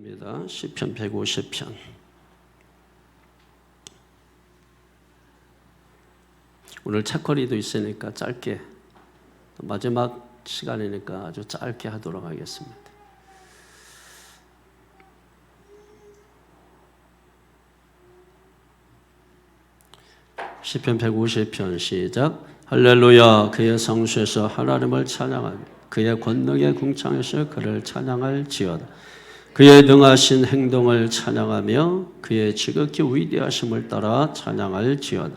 입니다. 시편 150편. 오늘 책거리도 있으니까 짧게, 마지막 시간이니까 아주 짧게 하도록 하겠습니다. 시편 150편 시작. 할렐루야. 그의 성수에서 하나님을 찬양하며 그의 권능의 궁창에서 그를 찬양할지어다. 그의 능하신 행동을 찬양하며 그의 지극히 위대하심을 따라 찬양할지어다.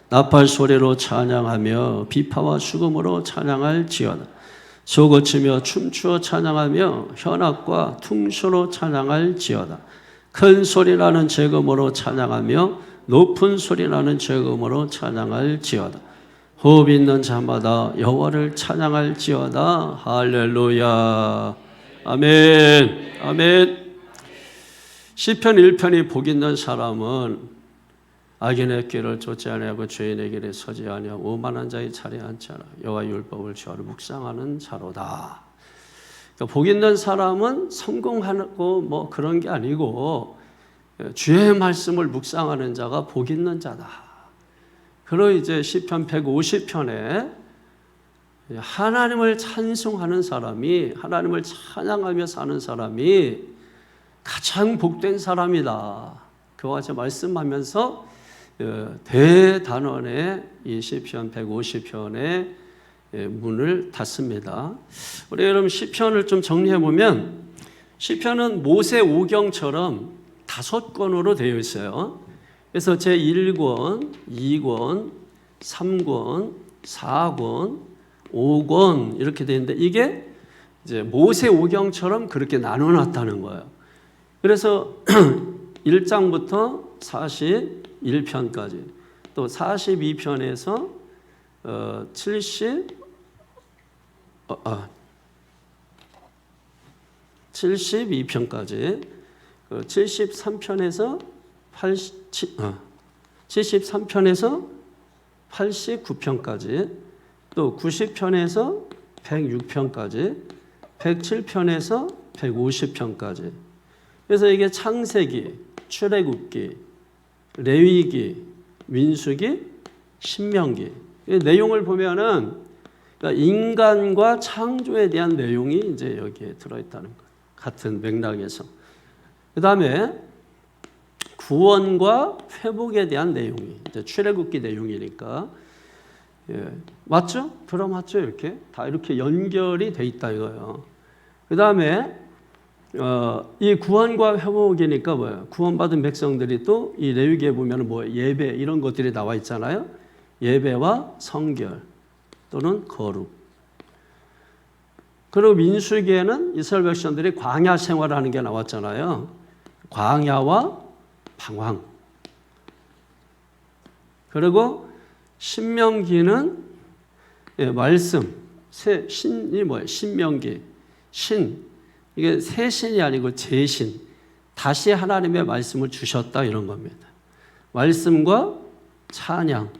나팔 소리로 찬양하며 비파와 수금으로 찬양할지어다. 소고치며 춤추어 찬양하며 현악과 퉁소로 찬양할지어다. 큰 소리나는 재금으로 찬양하며 높은 소리나는 재금으로 찬양할지어다. 호흡 있는 자마다 여호와를 찬양할지어다. 할렐루야. 아멘. 아멘. 시편 1편이 복 있는 사람은 악인의 길을 쫓지 아니하고 죄인의 길에 서지 아니하고 오만한 자의 자리에 앉지 않아 여호와 율법을 주하로 묵상하는 자로다. 그러니까 복 있는 사람은 성공하고 뭐 그런 게 아니고 주의 말씀을 묵상하는 자가 복 있는 자다. 그리고 이제 시편 150편에 하나님을 찬송하는 사람이, 하나님을 찬양하며 사는 사람이 가장 복된 사람이다. 그와 같이 말씀하면서 대단원의 이 시편 150편의 문을 닫습니다. 우리 여러분 시편을 좀 정리해 보면 시편은 모세 오경처럼 5권으로 되어 있어요. 그래서 제1권, 2권, 3권, 4권, 5권 이렇게 되어 있는데 이게 이제 모세 오경처럼 그렇게 나눠놨다는 거예요. 그래서 1장부터 41편까지 또 42편에서 72편까지 73편에서 73편에서 89편까지 또 90편에서 106편까지 107편에서 150편까지. 그래서 이게 창세기, 출애굽기, 레위기, 민수기, 신명기. 내용을 보면은 그러니까 인간과 창조에 대한 내용이 이제 여기에 들어있다는 것. 같은 맥락에서. 그 다음에 구원과 회복에 대한 내용이 이제 출애굽기 내용이니까. 맞죠? 들어맞죠? 이렇게 다 이렇게 연결이 돼 있다 이거예요. 그 다음에 이 구원과 회복이니까 뭐예요? 구원받은 백성들이 또 이 레위기에 보면 뭐 예배 이런 것들이 나와 있잖아요. 예배와 성결 또는 거룩. 그리고 민수기에는 이스라엘 백성들이 광야 생활하는 게 나왔잖아요. 광야와 방황. 그리고 신명기는 말씀, 신이 뭐예요? 신명기, 신. 이게 새 신이 아니고 재신. 다시 하나님의 말씀을 주셨다 이런 겁니다. 말씀과 찬양.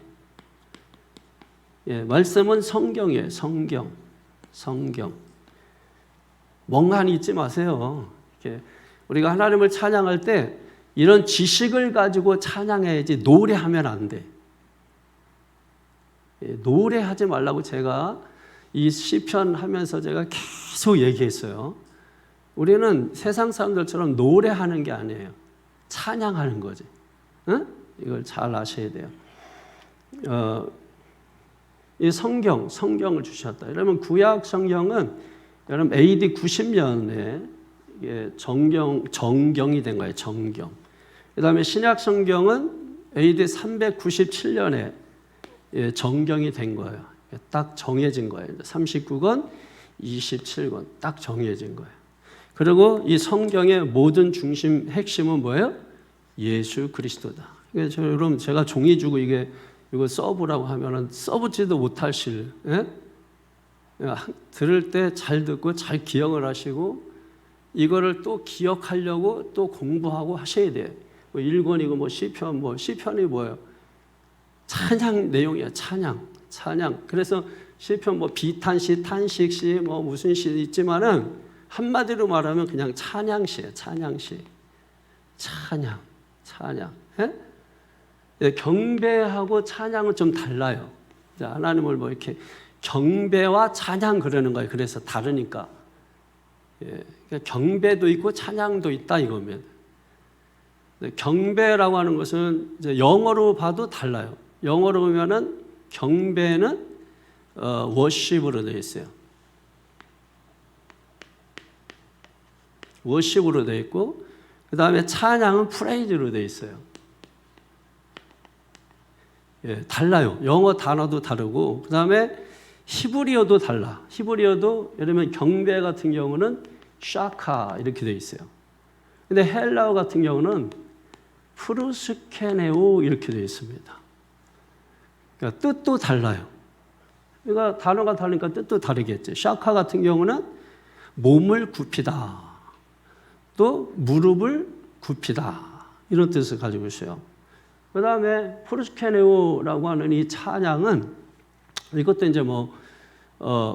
말씀은 성경이에요. 성경. 멍하니 있지 마세요. 이렇게 우리가 하나님을 찬양할 때 이런 지식을 가지고 찬양해야지 노래하면 안 돼. 노래하지 말라고 제가 이 시편 하면서 제가 계속 얘기했어요. 우리는 세상 사람들처럼 노래하는 게 아니에요. 찬양하는 거지. 응? 이걸 잘 아셔야 돼요. 이 성경을 주셨다. 여러분 구약 성경은 여러분 AD 90년에 정경이 된 거예요. 정경. 그 다음에 신약 성경은 AD 397년에 정경이 된 거예요. 딱 정해진 거예요. 39권, 27권 딱 정해진 거예요. 그리고 이 성경의 모든 중심 핵심은 뭐예요? 예수 그리스도다. 그래서 여러분 제가 종이 주고 이거 써보라고 하면은 써보지도 못하실. 들을 때 잘 듣고 잘 기억을 하시고 이거를 또 기억하려고 또 공부하고 하셔야 돼요. 뭐 1권이고 뭐 시편이 뭐예요? 찬양 내용이야. 찬양. 그래서 시편 뭐 비탄시, 탄식시, 뭐 무슨 시 있지만은 한마디로 말하면 그냥 찬양시예요. 찬양시. 찬양. 예? 예, 경배하고 찬양은 좀 달라요. 하나님을 뭐 이렇게 경배와 찬양 그러는 거예요. 그래서 다르니까. 예, 그러니까 경배도 있고 찬양도 있다 이거면. 경배라고 하는 것은 이제 영어로 봐도 달라요. 영어로 보면은 경배는 워십으로 되어 있어요. 워십으로 되어 있고, 그 다음에 찬양은 프레이즈로 되어 있어요. 예, 달라요. 영어 단어도 다르고, 그 다음에 히브리어도 달라. 히브리어도 예를 들면 경배 같은 경우는 샤카 이렇게 되어 있어요. 근데 헬라어 같은 경우는 프루스케네오 이렇게 되어 있습니다. 그러니까 뜻도 달라요. 그러니까 단어가 다르니까 뜻도 다르겠죠. 샤카 같은 경우는 몸을 굽히다, 또 무릎을 굽히다 이런 뜻을 가지고 있어요. 그 다음에 프루스케네오라고 하는 이 찬양은 이것도 이제 뭐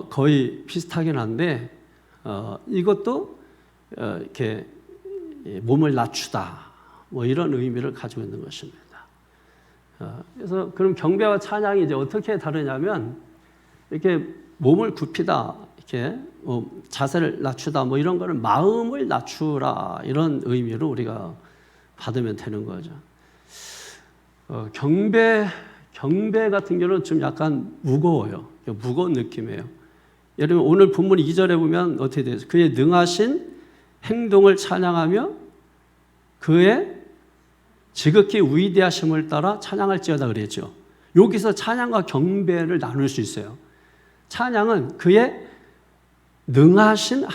거의 비슷하긴 한데 이것도 이렇게 몸을 낮추다 뭐 이런 의미를 가지고 있는 것입니다. 그래서 그럼 경배와 찬양이 이제 어떻게 다르냐면 이렇게 몸을 굽히다, 이렇게 자세를 낮추다 뭐 이런 거는 마음을 낮추라 이런 의미로 우리가 받으면 되는 거죠. 경배 같은 경우는 좀 약간 무거워요. 무거운 느낌이에요. 예를 들면 오늘 본문 2절에 보면 어떻게 돼요? 그의 능하신 행동을 찬양하며 그의 지극히 위대하심을 따라 찬양할지어다 그랬죠. 여기서 찬양과 경배를 나눌 수 있어요. 찬양은 그의 능하신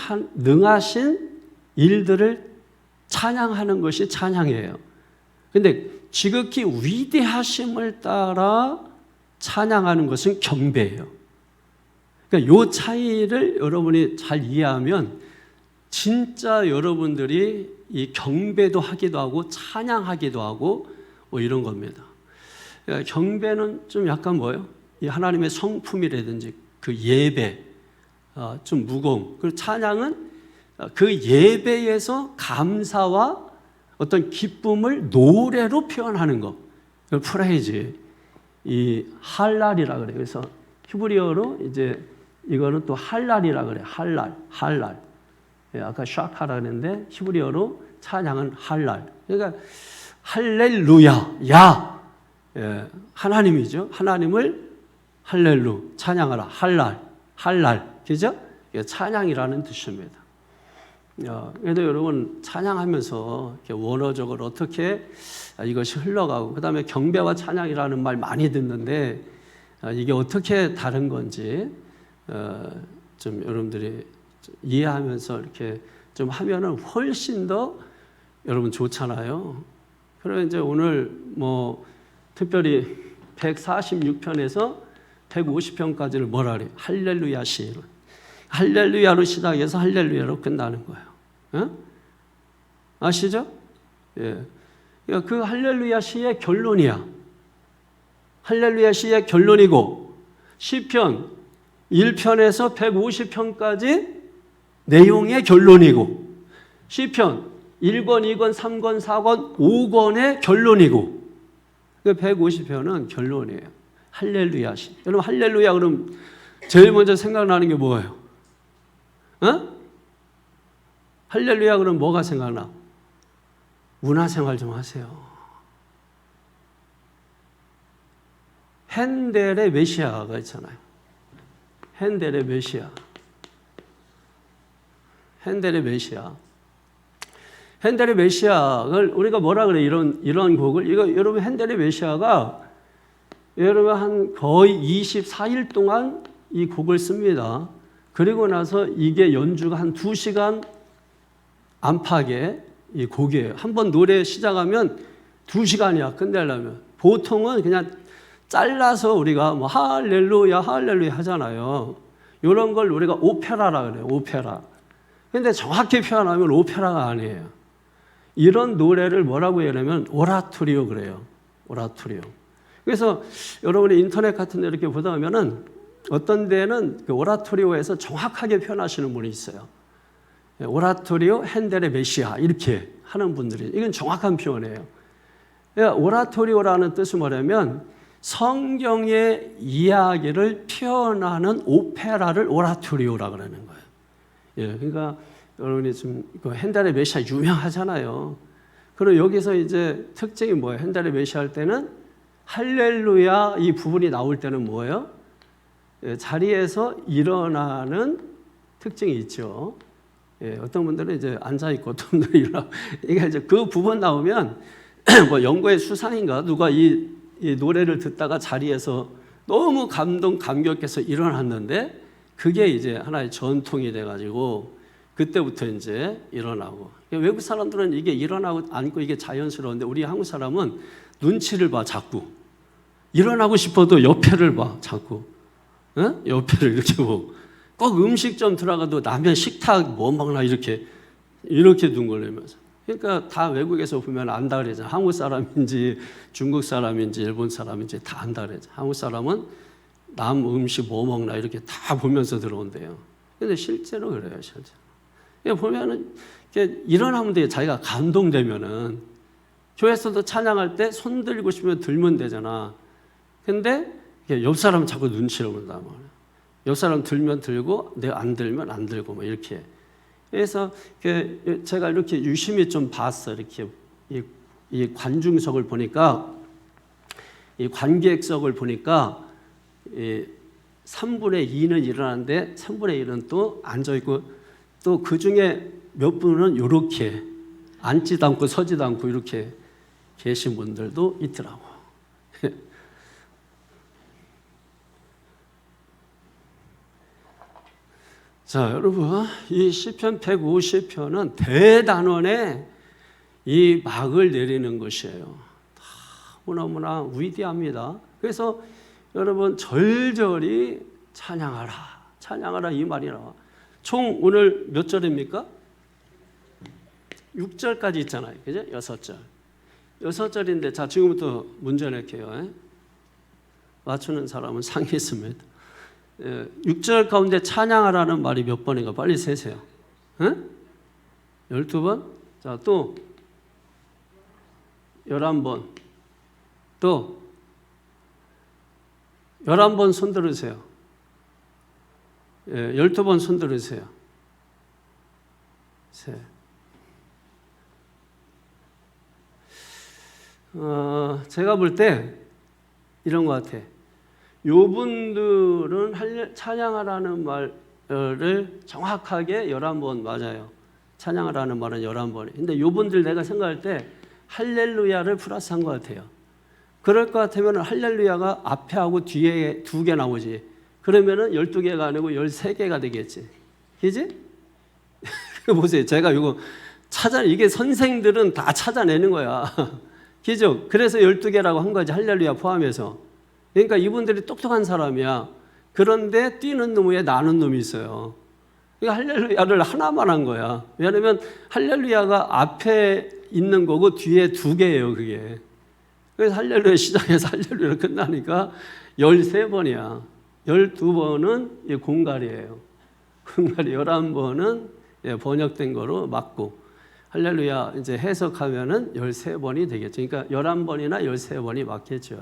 일들을 찬양하는 것이 찬양이에요. 근데 지극히 위대하심을 따라 찬양하는 것은 경배예요. 그러니까 이 차이를 여러분이 잘 이해하면 진짜 여러분들이 이 경배도 하기도 하고 찬양하기도 하고 뭐 이런 겁니다. 그러니까 경배는 좀 약간 뭐예요? 이 하나님의 성품이라든지 그 예배, 좀 무거움. 그리고 찬양은 그 예배에서 감사와 어떤 기쁨을 노래로 표현하는 것. 프레이즈. 이 할랄이라 그래요. 그래서 히브리어로 이제 이거는 또 할랄이라 그래요. 할랄. 예, 아까 샤카라 그랬는데 히브리어로 찬양은 할랄. 그러니까 할렐루야, 야, 예, 하나님이죠. 하나님을 할렐루 찬양하라. 할랄, 그죠? 찬양이라는 뜻입니다. 그래도 여러분 찬양하면서 이렇게 원어적으로 어떻게 이것이 흘러가고, 그 다음에 경배와 찬양이라는 말 많이 듣는데 이게 어떻게 다른 건지 좀 여러분들이 이해하면서 이렇게 좀 하면은 훨씬 더 여러분 좋잖아요. 그래서 이제 오늘 뭐 특별히 146편에서 150편까지를 뭐라 그래요? 할렐루야 시. 할렐루야로 시작해서 할렐루야로 끝나는 거예요. 아시죠? 예. 그 할렐루야 시의 결론이야. 할렐루야 시의 결론이고 시편 1편에서 150편까지 내용의 결론이고 시편 1권, 2권, 3권, 4권, 5권의 결론이고 150편은 결론이에요. 할렐루야 시. 여러분 할렐루야 그럼 제일 먼저 생각나는 게 뭐예요? 할렐루야 그럼 뭐가 생각나? 문화생활 좀 하세요. 핸델의 메시아가 있잖아요. 핸델의 메시아를 우리가 뭐라 그래? 이런 곡을 여러분 핸델의 메시아가 여러분 한 거의 24일 동안 이 곡을 씁니다. 그리고 나서 이게 연주가 한 2시간 안팎의 이 곡이에요. 한번 노래 시작하면 2시간이야 끝내려면. 보통은 그냥 잘라서 우리가 뭐 할렐루야 하잖아요. 이런 걸 우리가 오페라라 그래요. 오페라. 근데 정확히 표현하면 오페라가 아니에요. 이런 노래를 뭐라고 하냐면 오라토리오 그래요. 오라토리오. 그래서 여러분이 인터넷 같은 데 이렇게 보다 보면은 어떤 데는 그 오라토리오에서 정확하게 표현하시는 분이 있어요. 오라토리오 핸델의 메시아 이렇게 하는 분들이, 이건 정확한 표현이에요. 오라토리오라는 뜻은 뭐냐면 성경의 이야기를 표현하는 오페라를 오라토리오라고 그러는 거예요. 그러니까 여러분이 지금 핸델의 메시아 유명하잖아요. 그리고 여기서 이제 특징이 뭐예요? 핸델의 메시아 할 때는 할렐루야 이 부분이 나올 때는 뭐예요? 자리에서 일어나는 특징이 있죠. 어떤 분들은 이제 앉아 있고 어떤 분들은 일어나. 그러니까 이제 그 부분 나오면 뭐 영국의 수상인가 누가 이 노래를 듣다가 자리에서 너무 감격해서 일어났는데 그게 이제 하나의 전통이 돼가지고 그때부터 이제 일어나고. 외국 사람들은 이게 일어나고 앉고 이게 자연스러운데 우리 한국 사람은 눈치를 봐 자꾸. 일어나고 싶어도 옆에를 봐 자꾸. 옆에를 이렇게 보고. 꼭 음식점 들어가도 남의 식탁 뭐 먹나 이렇게 둥글리면서. 그러니까 다 외국에서 보면 안다 그러잖아요. 한국 사람인지 중국 사람인지 일본 사람인지 다 안다 그러잖아요. 한국 사람은 남 음식 뭐 먹나 이렇게 다 보면서 들어온대요. 근데 실제로 그래요, 실제로. 보면은 일어나면 돼요. 자기가 감동되면은. 교회에서도 찬양할 때 손 들고 싶으면 들면 되잖아. 근데 옆 사람 자꾸 눈치를 본단 말이에요. 옆 사람 들면 들고 내가 안 들면 안 들고 뭐 이렇게. 그래서 제가 이렇게 유심히 좀 봤어. 이렇게 이 관중석을 보니까, 이 관객석을 보니까 3분의 2는 일어나는데 3분의 1은 또 앉아 있고, 또 그 중에 몇 분은 이렇게 앉지도 않고 서지도 않고 이렇게 계신 분들도 있더라고. 자, 여러분, 이 시편 150편은 대단원의 이 막을 내리는 것이에요. 너무나 위대합니다. 그래서 여러분 절절히 찬양하라 이 말이 나와. 총 오늘 몇 절입니까? 6절까지 있잖아요. 그죠? 6절. 6절인데 자, 지금부터 문제 낼게요. 맞추는 사람은 상이 있습니다. 6절 가운데 찬양하라는 말이 몇 번인가 빨리 세세요. 12번? 자, 또 11번. 또 11번 손 들으세요. 12번 손 들으세요. 제가 볼 때 이런 것 같아. 요분들은 찬양하라는 말을 정확하게 11번 맞아요. 찬양하라는 말은 11번이. 근데 요분들 내가 생각할 때 할렐루야를 플러스한 것 같아요. 그럴 것 같으면 할렐루야가 앞에 하고 뒤에 2개 나오지. 그러면은 12개가 아니고 13개가 되겠지. 그지? 보세요. 제가 이거 이게 선생들은 다 찾아내는 거야. 그죠? 그래서 12개라고 한 거지. 할렐루야 포함해서. 그러니까 이분들이 똑똑한 사람이야. 그런데 뛰는 놈 위에 나는 놈이 있어요. 그러니까 할렐루야를 하나만 한 거야. 왜냐하면 할렐루야가 앞에 있는 거고 뒤에 2개예요, 그게. 그래서 할렐루야 시작해서 할렐루야 끝나니까 13번이야. 12번은 공갈이에요. 공갈이 11번은 번역된 거로 맞고, 할렐루야 이제 해석하면은 13번이 되겠죠. 그러니까 11번이나 13번이 맞겠죠.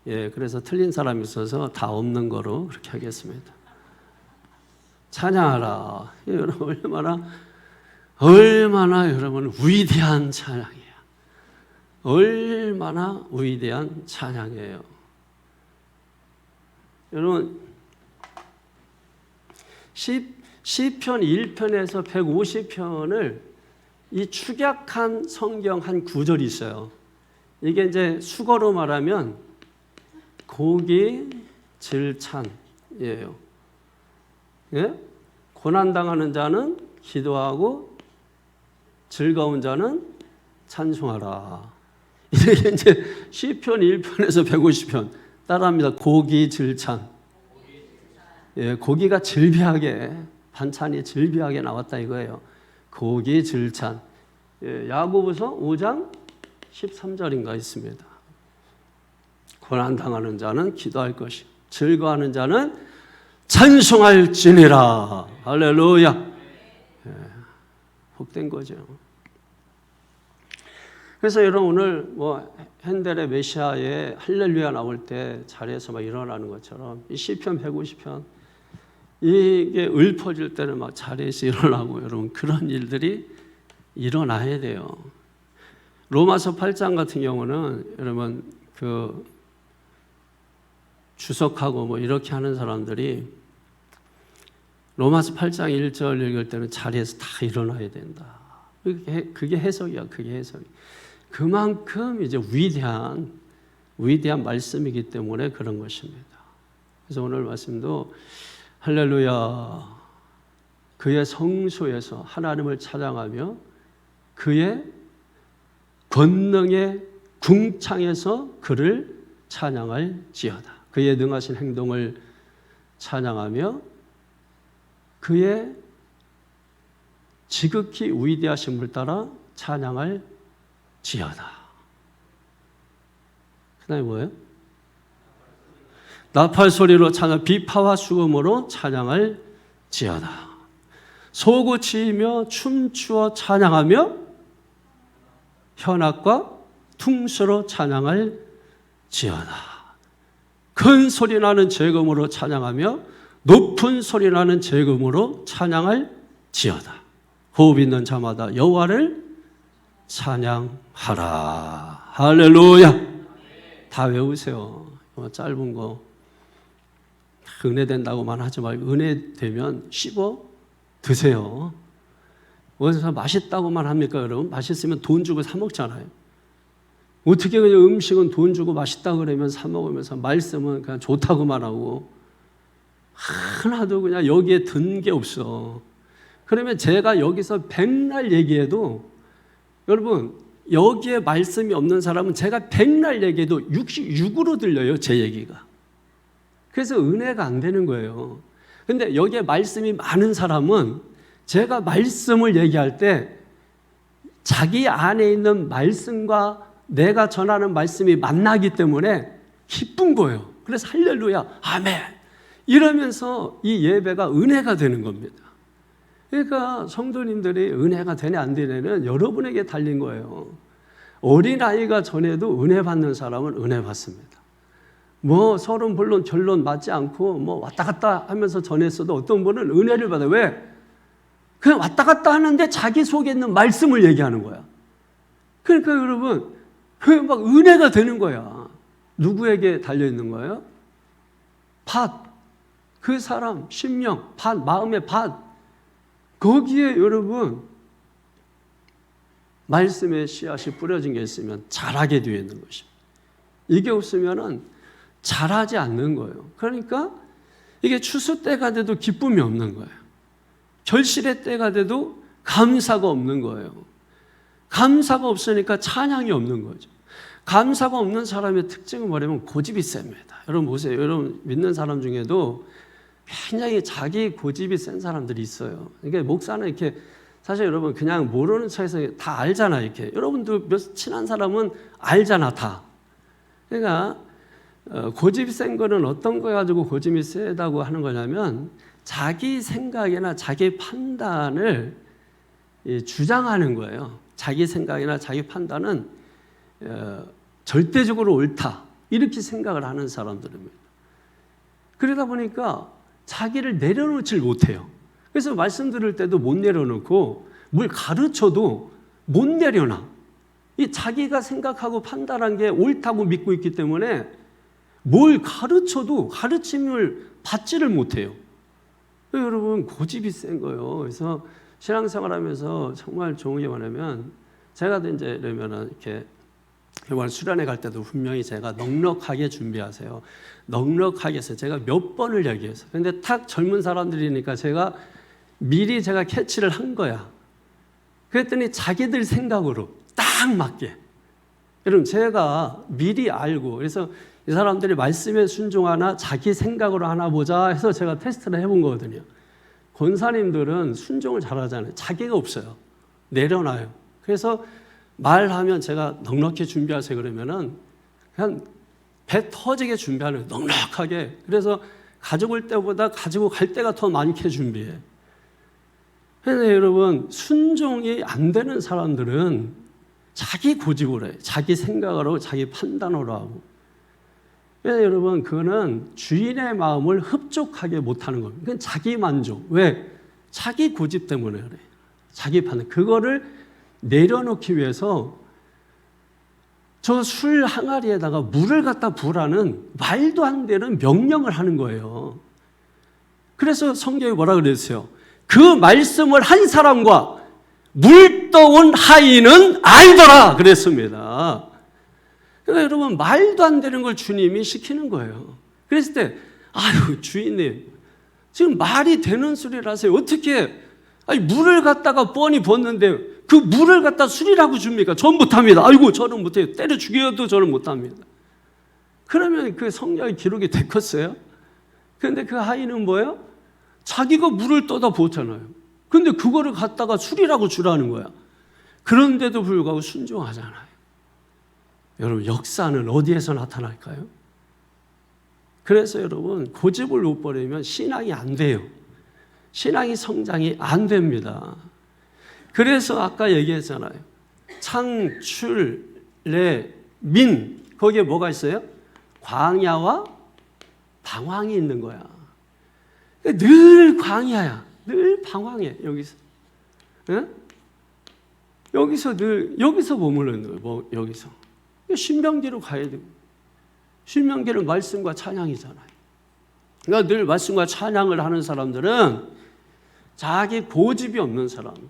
그래서 틀린 사람이 있어서 다 없는 거로 그렇게 하겠습니다. 찬양하라. 여러분 얼마나 여러분 위대한 찬양이에요. 얼마나 위대한 찬양이에요. 여러분 시편 1편에서 150편을 이 축약한 성경 한 구절이 있어요. 이게 이제 수거로 말하면 고기 질찬이에요. 고난당하는 자는 기도하고 즐거운 자는 찬송하라. 이게 이제 시편 1편에서 150편 따라합니다. 고기 질찬. 고기가 질비하게, 반찬이 질비하게 나왔다 이거예요. 고기 질찬. 야고보서 5장 13절인가 있습니다. 고난당하는 자는 기도할 것이, 즐거워하는 자는 찬송할지니라. 할렐루야. 복된 거죠. 그래서 여러분 오늘 뭐 핸델의 메시아의 할렐루야 나올 때 자리에서 막 일어나는 것처럼 이 시편 150편 이게 읊어질 때는 막 자리에서 일어나고 여러분 그런 일들이 일어나야 돼요. 로마서 8장 같은 경우는 여러분 그 주석하고 뭐 이렇게 하는 사람들이 로마서 8장 1절 읽을 때는 자리에서 다 일어나야 된다. 그게 해석이야. 그게 해석이. 그만큼 이제 위대한 말씀이기 때문에 그런 것입니다. 그래서 오늘 말씀도 할렐루야 그의 성소에서 하나님을 찬양하며 그의 권능의 궁창에서 그를 찬양할지어다. 그의 능하신 행동을 찬양하며 그의 지극히 위대하심을 따라 찬양할지어다. 그 다음에 뭐예요? 나팔 소리로 찬양, 비파와 수금으로 찬양할지어다. 소고치며 춤추어 찬양하며 현악과 퉁수로 찬양할지어다. 큰 소리 나는 재금으로 찬양하며 높은 소리 나는 재금으로 찬양할지어다. 호흡 있는 자마다 여호와를 찬양하라. 할렐루야. 다 외우세요. 짧은 거 은혜 된다고만 하지 말고 은혜 되면 씹어 드세요. 어디서 맛있다고만 합니까 여러분? 맛있으면 돈 주고 사 먹잖아요. 어떻게 그냥 음식은 돈 주고 맛있다 그러면 사 먹으면서 말씀은 그냥 좋다고만 하고 하나도 그냥 여기에 든 게 없어. 그러면 제가 여기서 백날 얘기해도 여러분 여기에 말씀이 없는 사람은 제가 백날 얘기해도 66으로 들려요. 제 얘기가. 그래서 은혜가 안 되는 거예요. 근데 여기에 말씀이 많은 사람은 제가 말씀을 얘기할 때 자기 안에 있는 말씀과 내가 전하는 말씀이 만나기 때문에 기쁜 거예요. 그래서 할렐루야, 아멘 이러면서 이 예배가 은혜가 되는 겁니다. 그러니까 성도님들이 은혜가 되냐 안 되냐는 여러분에게 달린 거예요. 어린아이가 전에도 은혜 받는 사람은 은혜 받습니다. 뭐 서로 물론 결론 맞지 않고 뭐 왔다 갔다 하면서 전했어도 어떤 분은 은혜를 받아요. 왜? 그냥 왔다 갔다 하는데 자기 속에 있는 말씀을 얘기하는 거야. 그러니까 여러분 그 막 은혜가 되는 거야. 누구에게 달려있는 거예요? 밭. 그 사람 심령, 밭, 마음의 밭. 거기에 여러분 말씀의 씨앗이 뿌려진 게 있으면 자라게 되어 있는 것입니다. 이게 없으면은 자라지 않는 거예요. 그러니까 이게 추수 때가 돼도 기쁨이 없는 거예요. 결실의 때가 돼도 감사가 없는 거예요. 감사가 없으니까 찬양이 없는 거죠. 감사가 없는 사람의 특징은 뭐냐면 고집이 셉니다. 여러분 보세요. 여러분 믿는 사람 중에도 굉장히 자기 고집이 센 사람들이 있어요. 그러니까 목사는 이렇게 사실 여러분 그냥 모르는 척해서 다 알잖아. 이렇게 여러분도 몇 친한 사람은 알잖아 다. 그러니까 고집이 센 거는 어떤 거 가지고 고집이 세다고 하는 거냐면 자기 생각이나 자기 판단을 주장하는 거예요. 자기 생각이나 자기 판단은 절대적으로 옳다 이렇게 생각을 하는 사람들입니다. 그러다 보니까 자기를 내려놓질 못해요. 그래서 말씀 들을 때도 못 내려놓고 뭘 가르쳐도 못 내려놔. 이 자기가 생각하고 판단한 게 옳다고 믿고 있기 때문에 뭘 가르쳐도 가르침을 받지를 못해요. 여러분 고집이 센 거예요. 그래서 신앙생활하면서 정말 좋은 게 뭐냐면 제가 이제 이러면은 이렇게 이번 수련회 갈 때도 분명히 제가 넉넉하게 준비하세요. 넉넉하게 해서 제가 몇 번을 얘기했어요. 근데 탁 젊은 사람들이니까 제가 미리 제가 캐치를 한 거야. 그랬더니 자기들 생각으로 딱 맞게. 여러분 제가 미리 알고 그래서 이 사람들이 말씀에 순종하나 자기 생각으로 하나 보자 해서 제가 테스트를 해본 거거든요. 권사님들은 순종을 잘하잖아요. 자기가 없어요. 내려놔요. 그래서 말하면 제가 넉넉히 준비하세요 그러면은 그냥 배 터지게 준비하는 거예요. 넉넉하게. 그래서 가져올 때보다 가지고 갈 때가 더 많게 준비해. 그런데 여러분, 순종이 안 되는 사람들은 자기 고집으로 해요. 자기 생각으로 하고 자기 판단으로 하고. 그래서 여러분, 그거는 주인의 마음을 흡족하게 못하는 겁니다. 그건 자기 만족. 왜? 자기 고집 때문에 그래요. 자기 판단. 그거를 내려놓기 위해서 저 술 항아리에다가 물을 갖다 부으라는 말도 안 되는 명령을 하는 거예요. 그래서 성경에 뭐라 그랬어요? 그 말씀을 한 사람과 물 떠온 하인은 아니더라 그랬습니다. 그러니까 여러분, 말도 안 되는 걸 주님이 시키는 거예요. 그랬을 때, 아유 주인님, 지금 말이 되는 소리라서요. 어떻게 물을 갖다가 뻔히 붓는데 그 물을 갖다 술이라고 줍니까? 전 못합니다. 아이고 저는 못해요. 때려 죽여도 저는 못합니다. 그러면 그 성경에 기록이 됐겠어요? 그런데 그 하인은 뭐예요? 자기가 물을 떠다 부었잖아요. 근데 그거를 갖다가 술이라고 주라는 거야. 그런데도 불구하고 순종하잖아요. 여러분, 역사는 어디에서 나타날까요? 그래서 여러분, 고집을 못 버리면 신앙이 안 돼요. 신앙이 성장이 안 됩니다. 그래서 아까 얘기했잖아요. 창출래 민, 거기에 뭐가 있어요? 광야와 방황이 있는 거야. 늘 광야야. 늘 방황해. 여기서. 네? 여기서 머물러 있는 거예요. 여기서. 신명기로 가야 되고. 신명기는 말씀과 찬양이잖아요. 그러니까 늘 말씀과 찬양을 하는 사람들은 자기 고집이 없는 사람들.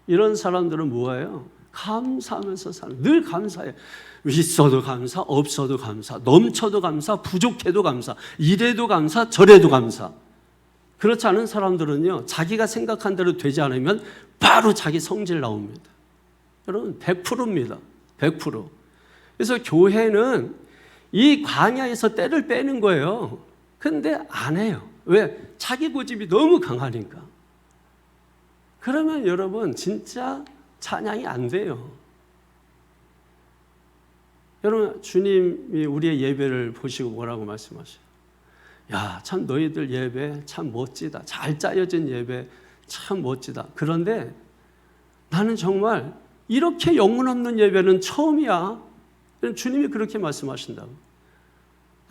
이런 사람들은 뭐예요? 감사하면서 사는. 늘 감사해. 있어도 감사, 없어도 감사, 넘쳐도 감사, 부족해도 감사, 이래도 감사, 저래도 감사. 그렇지 않은 사람들은요, 자기가 생각한 대로 되지 않으면 바로 자기 성질 나옵니다. 여러분, 100%입니다. 100%. 그래서 교회는 이 광야에서 때를 빼는 거예요. 근데 안 해요. 왜? 자기 고집이 너무 강하니까. 그러면 여러분, 진짜 찬양이 안 돼요. 여러분, 주님이 우리의 예배를 보시고 뭐라고 말씀하셔요? 야, 참 너희들 예배 참 멋지다. 잘 짜여진 예배 참 멋지다. 그런데 나는 정말 이렇게 영혼 없는 예배는 처음이야. 주님이 그렇게 말씀하신다고.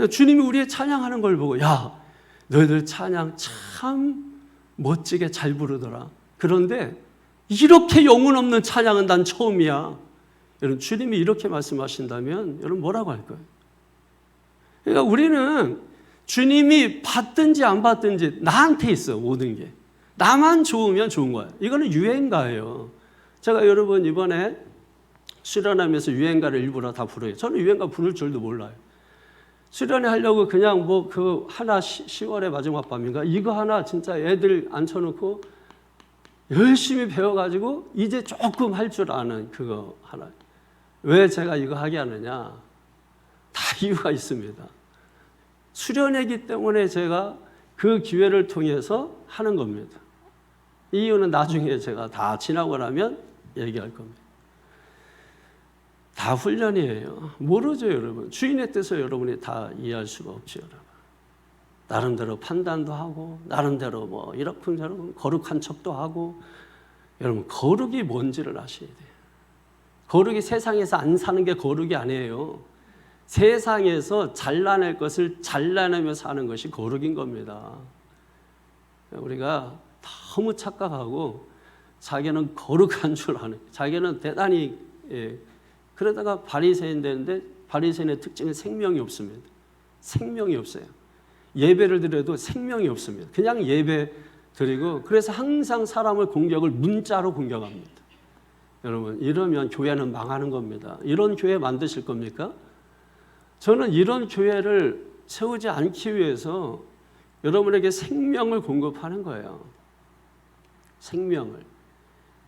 주님이 우리의 찬양하는 걸 보고, 야, 너희들 찬양 참 멋지게 잘 부르더라. 그런데 이렇게 영혼 없는 찬양은 난 처음이야. 여러분, 주님이 이렇게 말씀하신다면 여러분 뭐라고 할 거예요? 그러니까 우리는 주님이 받든지 안 받든지 나한테 있어, 모든 게. 나만 좋으면 좋은 거야. 이거는 유행가예요. 제가 여러분 이번에 수련하면서 유행가를 일부러 다 부르요. 저는 유행가 부를 줄도 몰라요. 수련회 하려고 그냥 뭐 그 하나 10월의 마지막 밤인가 이거 하나 진짜 애들 앉혀놓고 열심히 배워가지고 이제 조금 할 줄 아는 그거 하나. 왜 제가 이거 하게 하느냐? 다 이유가 있습니다. 수련회이기 때문에 제가 그 기회를 통해서 하는 겁니다. 이 이유는 나중에 제가 다 지나고 나면 얘기할 겁니다. 다 훈련이에요. 모르죠, 여러분. 주인의 뜻을 여러분이 다 이해할 수가 없죠, 여러분. 나름대로 판단도 하고, 나름대로 뭐 이러쿵저러쿵 거룩한 척도 하고. 여러분, 거룩이 뭔지를 아셔야 돼요. 거룩이 세상에서 안 사는 게 거룩이 아니에요. 세상에서 잘라낼 것을 잘라내며 사는 것이 거룩인 겁니다. 우리가 너무 착각하고 자기는 거룩한 줄 아는, 자기는 대단히 그러다가 바리새인 되는데 바리새인의 특징은 생명이 없습니다. 생명이 없어요. 예배를 드려도 생명이 없습니다. 그냥 예배 드리고 그래서 항상 사람을 공격을 문자로 공격합니다. 여러분, 이러면 교회는 망하는 겁니다. 이런 교회 만드실 겁니까? 저는 이런 교회를 세우지 않기 위해서 여러분에게 생명을 공급하는 거예요. 생명을.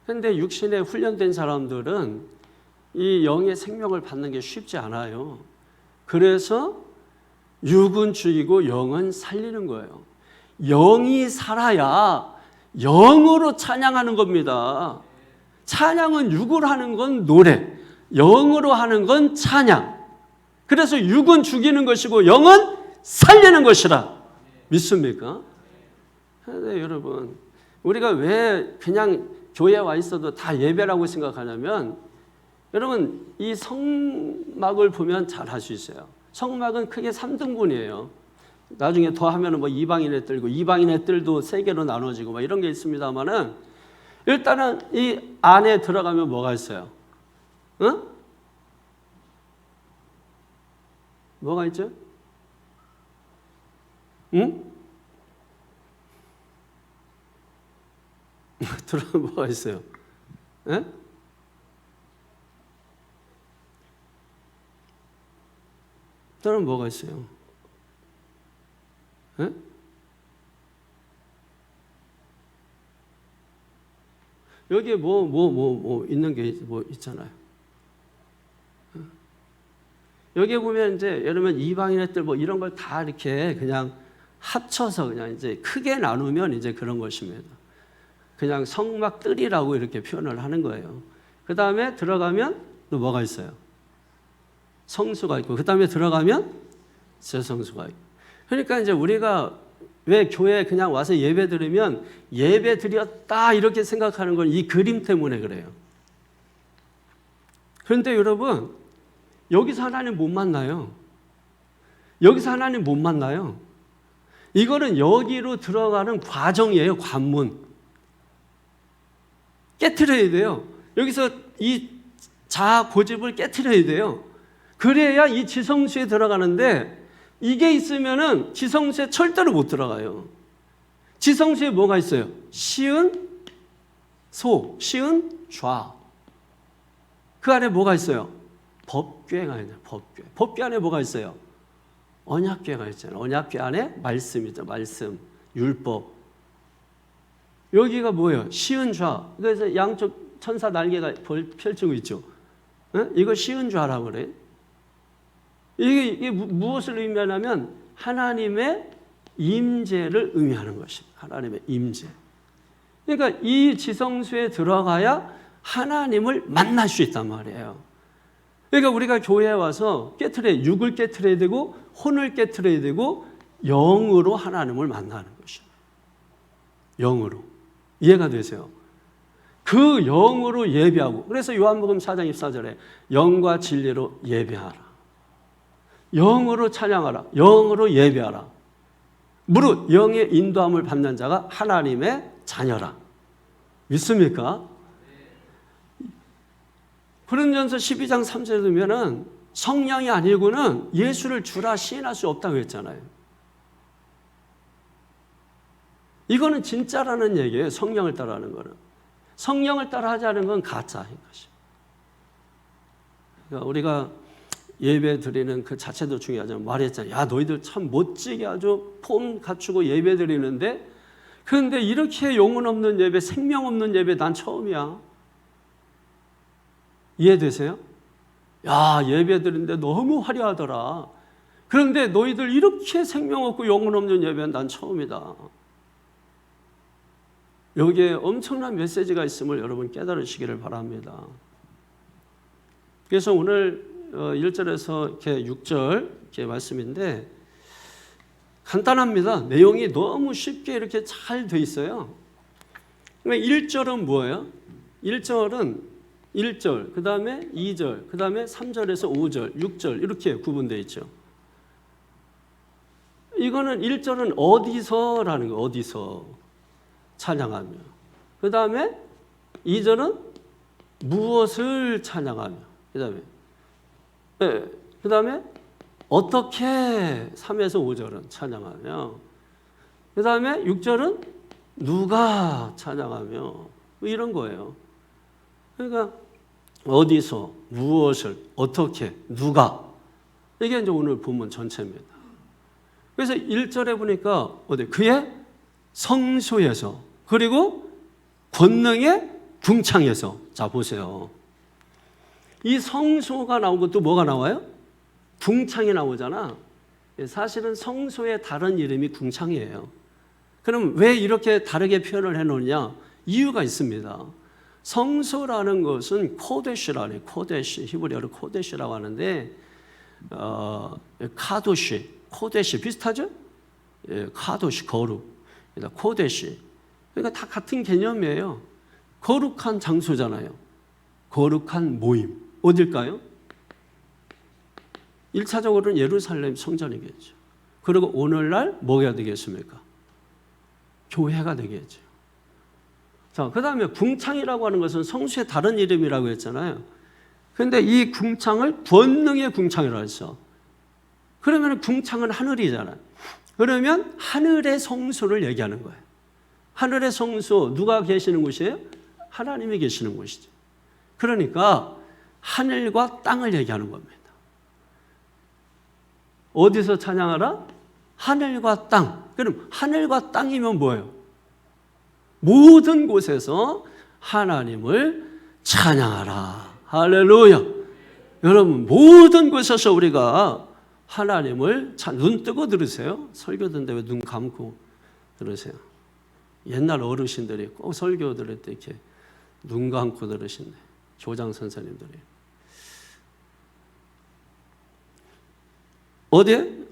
그런데 육신에 훈련된 사람들은 이 영의 생명을 받는 게 쉽지 않아요. 그래서 육은 죽이고 영은 살리는 거예요. 영이 살아야 영으로 찬양하는 겁니다. 찬양은 육으로 하는 건 노래, 영으로 하는 건 찬양. 그래서 육은 죽이는 것이고 영은 살리는 것이라. 믿습니까? 네, 여러분, 우리가 왜 그냥 교회에 와 있어도 다 예배라고 생각하냐면 여러분 이 성막을 보면 잘 할 수 있어요. 성막은 크게 3등분이에요. 나중에 더 하면은 뭐 이방인의 뜰고 이방인의 뜰도 3개로 나눠지고 뭐 이런 게 있습니다만은 일단은 이 안에 들어가면 뭐가 있어요? 응? 뭐가 있죠? 응? 들어가면 뭐가 있어요? 예? 들어가면 뭐가 있어요? 예? 여기에 뭐 있는 게 뭐 있잖아요. 여기에 보면 이제 여러분 이방인의 뜰 뭐 이런 걸 다 이렇게 그냥 합쳐서 그냥 이제 크게 나누면 이제 그런 것입니다. 그냥 성막 뜰이라고 이렇게 표현을 하는 거예요. 그 다음에 들어가면 또 뭐가 있어요? 성수가 있고 그 다음에 들어가면 제성수가 있고. 그러니까 이제 우리가 왜 교회에 그냥 와서 예배 드리면 예배 드렸다 이렇게 생각하는 건 이 그림 때문에 그래요. 그런데 여러분 여기서 하나님 못 만나요. 여기서 하나님 못 만나요. 이거는 여기로 들어가는 과정이에요. 관문. 깨트려야 돼요. 여기서 이 자아 고집을 깨트려야 돼요. 그래야 이 지성수에 들어가는데 이게 있으면은 지성수에 절대로 못 들어가요. 지성수에 뭐가 있어요? 시은, 소, 시은, 좌. 그 안에 뭐가 있어요? 법궤가 있어요. 법궤. 법궤 안에 뭐가 있어요? 언약궤가 있잖아요. 언약궤 안에 말씀이죠. 말씀, 율법. 여기가 뭐예요? 시은, 좌. 그래서 양쪽 천사 날개가 펼치고 있죠. 이거 시은, 좌라고 그래요. 이게 무엇을 의미하냐면 하나님의 임재를 의미하는 것입니다. 하나님의 임재. 그러니까 이 지성수에 들어가야 하나님을 만날 수 있단 말이에요. 그러니까 우리가 교회에 와서 육을 깨트려야 되고 혼을 깨트려야 되고 영으로 하나님을 만나는 것입니다. 영으로. 이해가 되세요? 그 영으로 예배하고 그래서 요한복음 4장 24절에 영과 진리로 예배하라. 영으로 찬양하라. 영으로 예배하라. 무릇 영의 인도함을 받는 자가 하나님의 자녀라. 믿습니까? 고린도전서 12장 3절에 보면은 성령이 아니고는 예수를 주라 시인할 수 없다고 했잖아요. 이거는 진짜라는 얘기예요. 성령을 따라하는 거는. 성령을 따라하지 않은 건 가짜인 것입니다. 그러니까 우리가 예배 드리는 그 자체도 중요하지만 말했잖아요. 야, 너희들 참 멋지게 아주 폼 갖추고 예배 드리는데 그런데 이렇게 영혼 없는 예배, 생명 없는 예배 난 처음이야. 이해되세요? 야, 예배 드리는데 너무 화려하더라. 그런데 너희들 이렇게 생명 없고 영혼 없는 예배는 난 처음이다. 여기에 엄청난 메시지가 있음을 여러분 깨달으시기를 바랍니다. 그래서 오늘 1절에서 이렇게 6절 이렇게 말씀인데 간단합니다. 내용이 너무 쉽게 이렇게 잘 돼 있어요. 1절은 뭐예요? 1절은 1절, 그 다음에 2절, 그 다음에 3절에서 5절, 6절 이렇게 구분되어 있죠. 이거는 1절은 어디서라는 거예요. 어디서 찬양하며. 그 다음에 2절은 무엇을 찬양하며. 그 다음에 어떻게 3에서 5절은 찬양하며. 그 다음에 6절은 누가 찬양하며. 이런 거예요. 그러니까 어디서, 무엇을, 어떻게, 누가. 이게 이제 오늘 본문 전체입니다. 그래서 1절에 보니까 어디 그의 성소에서 그리고 권능의 궁창에서. 자 보세요. 이 성소가 나오고 또 뭐가 나와요? 궁창이 나오잖아. 사실은 성소의 다른 이름이 궁창이에요. 그럼 왜 이렇게 다르게 표현을 해놓느냐? 이유가 있습니다. 성소라는 것은 코데시라는 코데시, 히브리어로 코데시라고 하는데 카도시, 코데시 비슷하죠? 카도시 거룩, 코데시 그러니까 다 같은 개념이에요. 거룩한 장소잖아요. 거룩한 모임. 어딜까요? 1차적으로는 예루살렘 성전이겠죠. 그리고 오늘날 뭐가 되겠습니까? 교회가 되겠죠. 자, 그 다음에 궁창이라고 하는 것은 성수의 다른 이름이라고 했잖아요. 그런데 이 궁창을 권능의 궁창이라고 했어. 그러면 궁창은 하늘이잖아요. 그러면 하늘의 성소를 얘기하는 거예요. 하늘의 성소, 누가 계시는 곳이에요? 하나님이 계시는 곳이죠. 그러니까 하늘과 땅을 얘기하는 겁니다. 어디서 찬양하라? 하늘과 땅. 그럼 하늘과 땅이면 뭐예요? 모든 곳에서 하나님을 찬양하라. 할렐루야. 여러분, 모든 곳에서 우리가 하나님을 눈 뜨고 들으세요. 설교 듣는데 왜 눈 감고 들으세요? 옛날 어르신들이 꼭 설교 들을 때 이렇게 눈 감고 들으신대. 교장 선생님들이.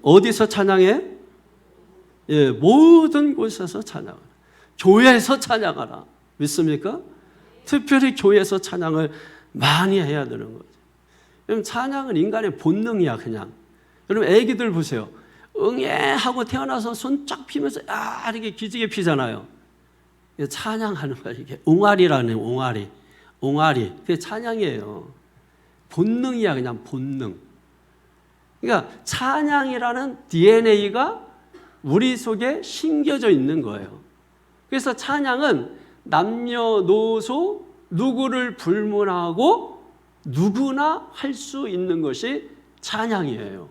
어디서 찬양해? 예, 모든 곳에서 찬양하라. 교회에서 찬양하라. 믿습니까? 특별히 교회에서 찬양을 많이 해야 되는 거죠. 여러분, 찬양은 인간의 본능이야, 그냥. 여러분, 애기들 보세요. 응애 하고 태어나서 손 쫙 피면서 이렇게 기지개 피잖아요. 찬양하는 거야. 이게 옹알이라는 옹알이. 옹알이. 그게 찬양이에요. 본능이야, 그냥 본능. 그러니까 찬양이라는 DNA가 우리 속에 심겨져 있는 거예요. 그래서 찬양은 남녀노소 누구를 불문하고 누구나 할 수 있는 것이 찬양이에요.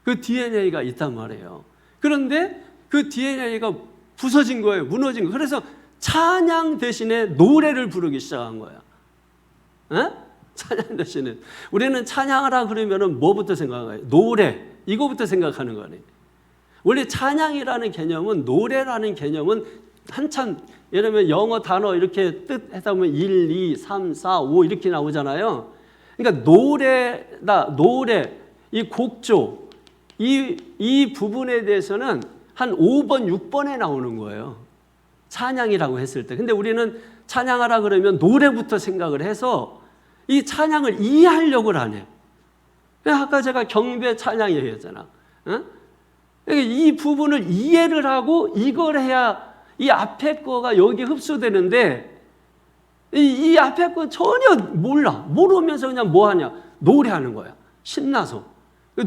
그 DNA가 있단 말이에요. 그런데 그 DNA가 부서진 거예요. 무너진 거예요. 그래서 찬양 대신에 노래를 부르기 시작한 거야. 에? 찬양 대신에. 우리는 찬양하라 그러면 뭐부터 생각해요? 노래. 이거부터 생각하는 거네. 원래 찬양이라는 개념은, 노래라는 개념은 한참, 예를 들면 영어 단어 이렇게 뜻 하다 보면 1, 2, 3, 4, 5 이렇게 나오잖아요. 그러니까 노래다, 노래, 이 곡조, 이 부분에 대해서는 한 5번, 6번에 나오는 거예요. 찬양이라고 했을 때. 근데 우리는 찬양하라 그러면 노래부터 생각을 해서 이 찬양을 이해하려고 안 해요. 아까 제가 경배 찬양 얘기했잖아. 이 부분을 이해를 하고 이걸 해야 이 앞에 거가 여기 흡수되는데 이 앞에 거 전혀 몰라. 모르면서 그냥 뭐 하냐? 노래하는 거야. 신나서.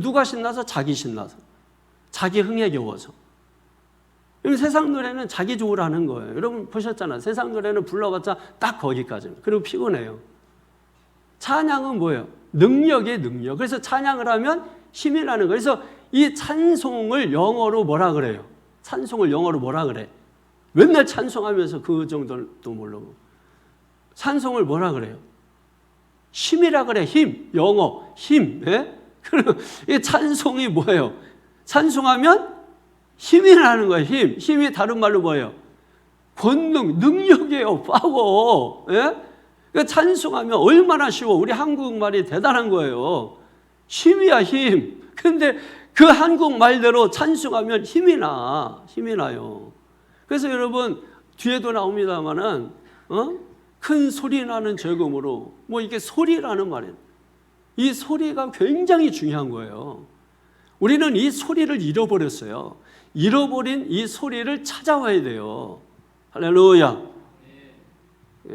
누가 신나서? 자기 신나서. 자기 흥에 겨워서. 세상 노래는 자기 좋으라는 거예요. 여러분 보셨잖아요. 세상 노래는 불러봤자 딱 거기까지입니다. 그리고 피곤해요. 찬양은 뭐예요? 능력의 능력. 그래서 찬양을 하면 힘이 나는 거예요. 그래서 이 찬송을 영어로 뭐라 그래요? 찬송을 영어로 뭐라 그래? 맨날 찬송하면서 그 정도도 모르고. 찬송을 뭐라 그래요? 힘이라 그래. 힘. 영어. 힘. 예? 그럼 이 찬송이 뭐예요? 찬송하면 힘이 나는 거예요. 힘. 힘이 다른 말로 뭐예요? 권능, 능력이에요. 파워. 예? 찬송하면 얼마나 쉬워. 우리 한국말이 대단한 거예요. 힘이야, 힘. 근데 그 한국말대로 찬송하면 힘이 나요. 그래서 여러분, 뒤에도 나옵니다만은, 큰 소리 나는 재금으로, 뭐 이게 소리라는 말이에요. 이 소리가 굉장히 중요한 거예요. 우리는 이 소리를 잃어버렸어요. 잃어버린 이 소리를 찾아와야 돼요. 할렐루야.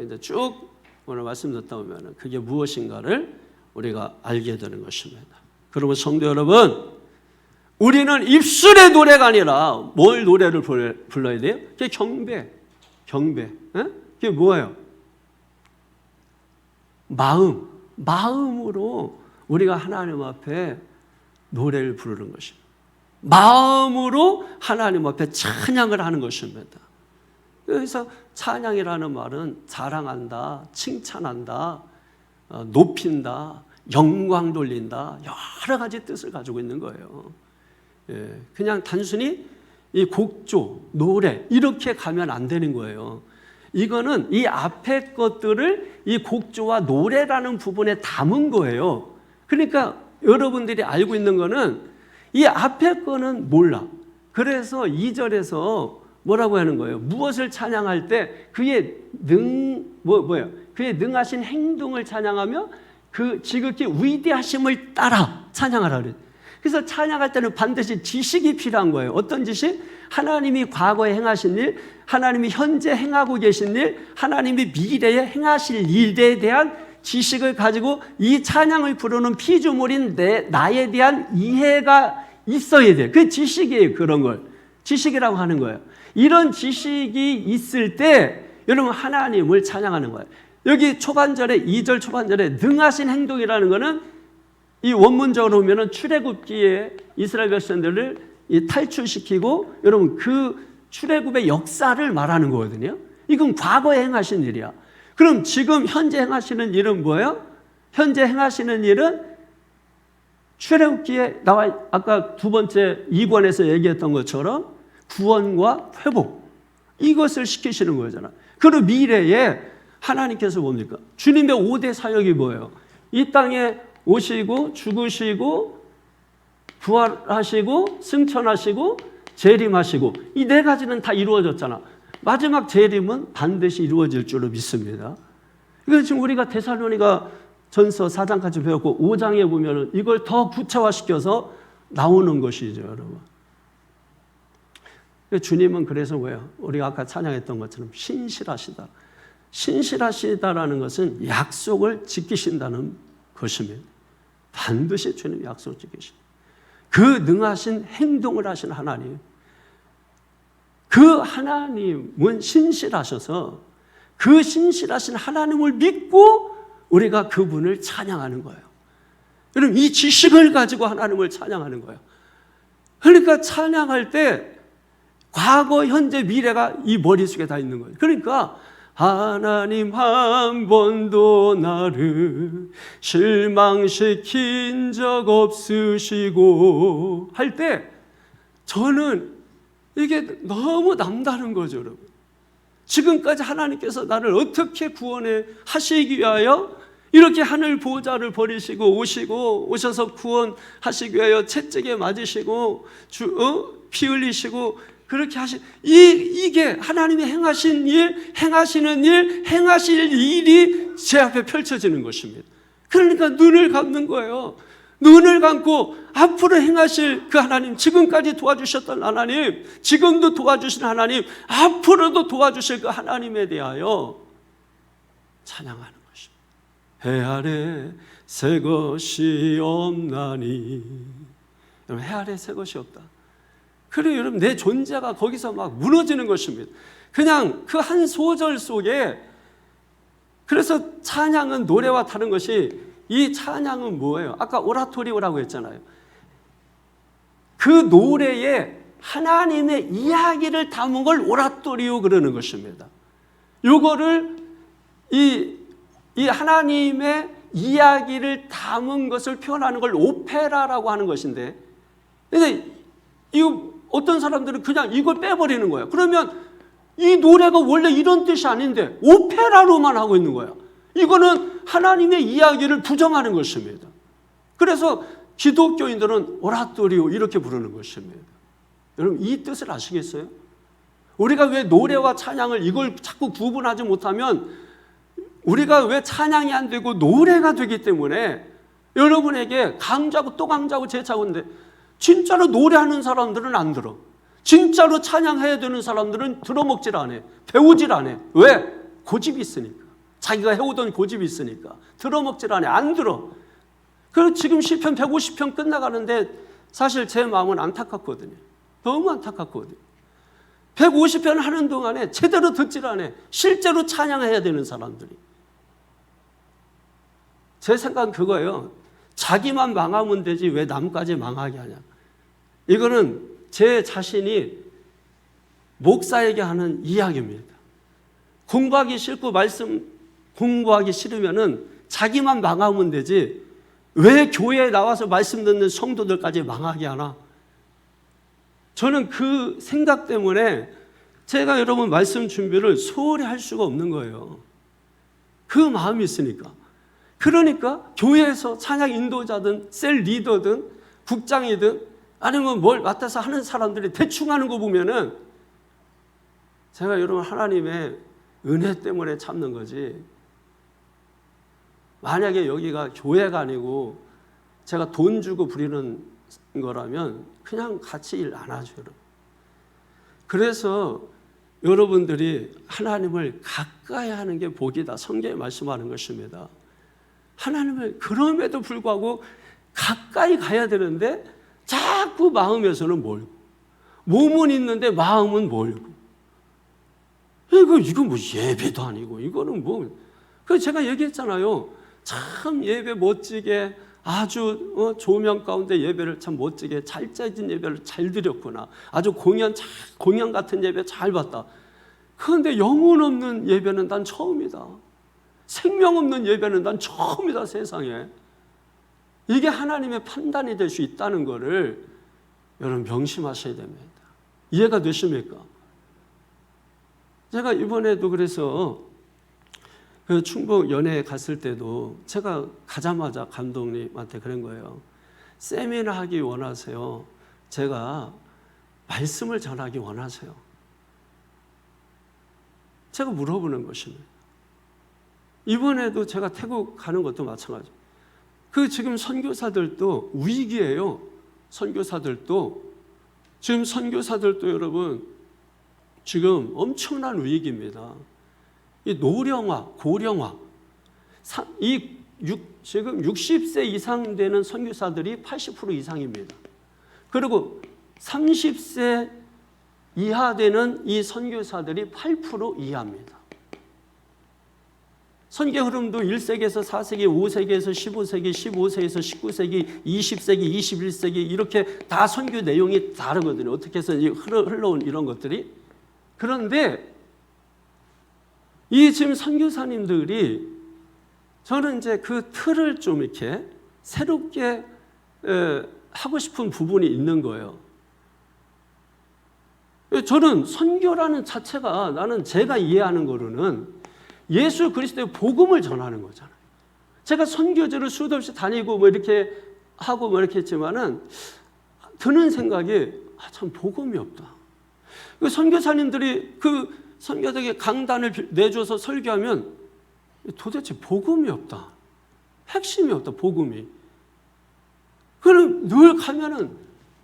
이제 쭉 오늘 말씀 듣다 보면 그게 무엇인가를 우리가 알게 되는 것입니다. 그러면 성도 여러분, 우리는 입술의 노래가 아니라 뭘 노래를 불러야 돼요? 그게 경배. 그게 뭐예요? 마음으로 우리가 하나님 앞에 노래를 부르는 것입니다. 마음으로 하나님 앞에 찬양을 하는 것입니다. 그래서 찬양이라는 말은 자랑한다, 칭찬한다, 높인다, 영광 돌린다, 여러 가지 뜻을 가지고 있는 거예요. 그냥 단순히 이 곡조, 노래 이렇게 가면 안 되는 거예요. 이거는 이 앞에 것들을 이 곡조와 노래라는 부분에 담은 거예요. 그러니까 여러분들이 알고 있는 거는 이 앞에 거는 몰라. 그래서 2절에서 뭐라고 하는 거예요? 무엇을 찬양할 때 그의 그의 능하신 행동을 찬양하며 그 지극히 위대하심을 따라 찬양하라 그래요. 그래서 찬양할 때는 반드시 지식이 필요한 거예요. 어떤 지식? 하나님이 과거에 행하신 일, 하나님이 현재 행하고 계신 일, 하나님이 미래에 행하실 일에 대한 지식을 가지고 이 찬양을 부르는 피조물인 나에 대한 이해가 있어야 돼요. 그 지식이에요. 그런 걸 지식이라고 하는 거예요. 이런 지식이 있을 때 여러분 하나님을 찬양하는 거예요. 여기 초반절에 2절 초반절에 능하신 행동이라는 것은 이 원문적으로 보면은 출애굽기에 이스라엘 백성들을 탈출시키고 여러분 그 출애굽의 역사를 말하는 거거든요. 이건 과거에 행하신 일이야. 그럼 지금 현재 행하시는 일은 뭐예요? 현재 행하시는 일은 출애굽기에 나와 아까 두 번째 2권에서 얘기했던 것처럼 구원과 회복 이것을 시키시는 거잖아. 그리고 미래에 하나님께서 뭡니까? 주님의 5대 사역이 뭐예요? 이 땅에 오시고 죽으시고 부활하시고 승천하시고 재림하시고 이 네 가지는 다 이루어졌잖아. 마지막 재림은 반드시 이루어질 줄로 믿습니다. 이거 지금 우리가 데살로니가 전서 4장까지 배웠고 5장에 보면은 이걸 더 구체화시켜서 나오는 것이죠, 여러분. 주님은 그래서 왜요? 우리가 아까 찬양했던 것처럼 신실하시다. 신실하시다라는 것은 약속을 지키신다는 것입니다. 반드시 주님 약속을 지키신다. 그 능하신 행동을 하신 하나님, 그 하나님은 신실하셔서 그 신실하신 하나님을 믿고 우리가 그분을 찬양하는 거예요. 여러분 이 지식을 가지고 하나님을 찬양하는 거예요. 그러니까 찬양할 때 과거, 현재, 미래가 이 머릿속에 다 있는 거예요. 그러니까 하나님 한 번도 나를 실망시킨 적 없으시고 할 때 저는 이게 너무 남다른 거죠, 여러분. 지금까지 하나님께서 나를 어떻게 구원해 하시기 위하여 이렇게 하늘 보호자를 버리시고 오셔서 구원하시기 위하여 채찍에 맞으시고 피 흘리시고 그렇게 이게 하나님이 행하신 일, 행하시는 일, 행하실 일이 제 앞에 펼쳐지는 것입니다. 그러니까 눈을 감는 거예요. 눈을 감고 앞으로 행하실 그 하나님, 지금까지 도와주셨던 하나님, 지금도 도와주신 하나님, 앞으로도 도와주실 그 하나님에 대하여 찬양하는 것입니다. 해 아래 새 것이 없나니. 여러분, 해 아래 새 것이 없다. 그래 여러분, 내 존재가 거기서 막 무너지는 것입니다. 그냥 그 한 소절 속에. 그래서 찬양은 노래와 다른 것이, 이 찬양은 뭐예요? 아까 오라토리오라고 했잖아요. 그 노래에 하나님의 이야기를 담은 걸 오라토리오 그러는 것입니다. 요거를 이 하나님의 이야기를 담은 것을 표현하는 걸 오페라라고 하는 것인데, 근데 이거 어떤 사람들은 그냥 이걸 빼버리는 거예요. 그러면 이 노래가 원래 이런 뜻이 아닌데 오페라로만 하고 있는 거예요. 이거는 하나님의 이야기를 부정하는 것입니다. 그래서 기독교인들은 오라토리오 이렇게 부르는 것입니다. 여러분, 이 뜻을 아시겠어요? 우리가 왜 노래와 찬양을 이걸 자꾸 구분하지 못하면, 우리가 왜 찬양이 안 되고 노래가 되기 때문에 여러분에게 강조하고 또 강조하고 재차고인데, 진짜로 노래하는 사람들은 안 들어. 진짜로 찬양해야 되는 사람들은 들어먹질 않아. 배우질 않아. 왜? 고집이 있으니까. 자기가 해오던 고집이 있으니까. 들어먹질 않아. 안 들어. 그래서 지금 시편 150편 끝나가는데 사실 제 마음은 안타깝거든요. 너무 안타깝거든요. 150편 하는 동안에 제대로 듣질 않아. 실제로 찬양해야 되는 사람들이. 제 생각은 그거예요. 자기만 망하면 되지 왜 남까지 망하게 하냐. 이거는 제 자신이 목사에게 하는 이야기입니다. 공부하기 싫고 말씀 공부하기 싫으면은 자기만 망하면 되지 왜 교회에 나와서 말씀 듣는 성도들까지 망하게 하나. 저는 그 생각 때문에 제가 여러분 말씀 준비를 소홀히 할 수가 없는 거예요. 그 마음이 있으니까. 그러니까 교회에서 찬양 인도자든 셀 리더든 국장이든 아니면 뭘 맡아서 하는 사람들이 대충 하는 거 보면은 제가 여러분 하나님의 은혜 때문에 참는 거지, 만약에 여기가 교회가 아니고 제가 돈 주고 부리는 거라면 그냥 같이 일 안 하죠, 여러분. 그래서 여러분들이 하나님을 가까이 하는 게 복이다, 성경에 말씀하는 것입니다. 하나님을 그럼에도 불구하고 가까이 가야 되는데 자꾸 마음에서는 멀고, 몸은 있는데 마음은 멀고, 이거 뭐 예배도 아니고 이거는 뭐, 그래서 제가 얘기했잖아요. 참 예배 멋지게 아주 조명 가운데 예배를 참 멋지게 잘 짜진 예배를 잘 드렸구나. 아주 공연 같은 예배 잘 봤다. 그런데 영혼 없는 예배는 난 처음이다. 생명 없는 예배는 난 처음이다, 세상에. 이게 하나님의 판단이 될 수 있다는 것을 여러분 명심하셔야 됩니다. 이해가 되십니까? 제가 이번에도 그래서 그 충북 연회에 갔을 때도 제가 가자마자 감독님한테 그런 거예요. 세미나 하기 원하세요? 제가 말씀을 전하기 원하세요? 제가 물어보는 것입니다. 이번에도 제가 태국 가는 것도 마찬가지. 지금 선교사들도 위기예요. 선교사들도 여러분 지금 엄청난 위기입니다. 이 노령화, 고령화, 지금 60세 이상 되는 선교사들이 80% 이상입니다. 그리고 30세 이하 되는 이 선교사들이 8% 이하입니다. 선교 흐름도 1세기에서 4세기, 5세기에서 15세기, 15세기에서 19세기, 20세기, 21세기 이렇게 다 선교 내용이 다르거든요. 어떻게 해서 흘러온 이런 것들이. 그런데 이 지금 선교사님들이, 저는 이제 그 틀을 좀 이렇게 새롭게 하고 싶은 부분이 있는 거예요. 저는 선교라는 자체가, 나는 제가 이해하는 거로는 예수 그리스도의 복음을 전하는 거잖아요. 제가 선교지를 수도 없이 다니고 뭐 이렇게 하고 뭐 이렇게 했지만은 드는 생각이, 참 복음이 없다. 선교사님들이 선교사에게 강단을 내줘서 설교하면 도대체 복음이 없다. 핵심이 없다, 복음이. 그럼 늘 가면은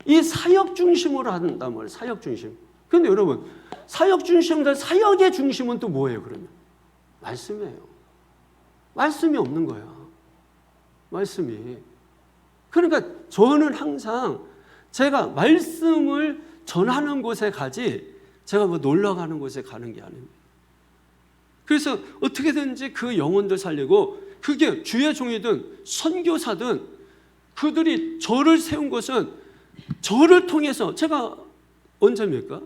이 사역 중심으로 한단 말이에요, 사역 중심. 근데 여러분, 사역 중심보다 사역의 중심은 또 뭐예요, 그러면? 말씀이에요. 말씀이 없는 거야. 말씀이. 그러니까 저는 항상 제가 말씀을 전하는 곳에 가지, 제가 뭐 놀러 가는 곳에 가는 게 아닙니다. 그래서 어떻게든지 그 영혼들 살리고, 그게 주의 종이든 선교사든 그들이 저를 세운 것은 저를 통해서, 제가 언제입니까?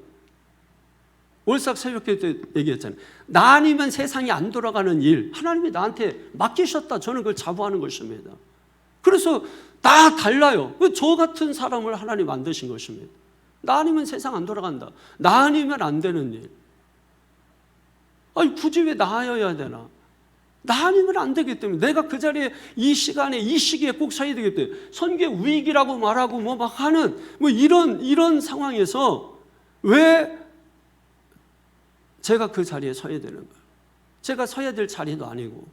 월삭 새벽기도 때 얘기했잖아요. 나 아니면 세상이 안 돌아가는 일, 하나님이 나한테 맡기셨다. 저는 그걸 자부하는 것입니다. 그래서 다 달라요. 저 같은 사람을 하나님 만드신 것입니다. 나 아니면 세상 안 돌아간다. 나 아니면 안 되는 일. 아니, 굳이 왜 나여야 되나? 나 아니면 안 되기 때문에, 내가 그 자리에 이 시간에 이 시기에 꼭 서야 되기 때문에, 선교 위기라고 말하고 뭐 막 하는 뭐 이런 상황에서 왜 제가 그 자리에 서야 되는 거예요? 제가 서야 될 자리도 아니고.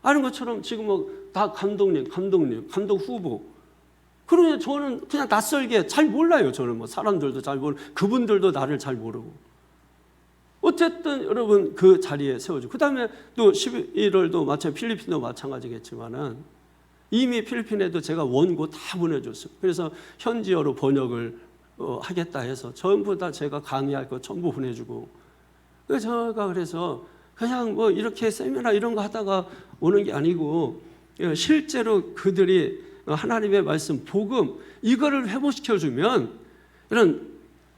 아는 것처럼 지금 뭐 다 감독 후보. 그러면 저는 그냥 낯설게 잘 몰라요. 저는 뭐 사람들도 잘 모르고, 그분들도 나를 잘 모르고. 어쨌든 여러분 그 자리에 세워주고, 그 다음에 또 11월도 마찬가지, 필리핀도 마찬가지겠지만은 이미 필리핀에도 제가 원고 다 보내줬어요. 그래서 현지어로 번역을 하겠다 해서 전부 다 제가 강의할 거 전부 보내주고, 그래서 그냥 뭐 이렇게 세미나 이런 거 하다가 오는 게 아니고, 실제로 그들이 하나님의 말씀, 복음 이거를 회복시켜주면, 이런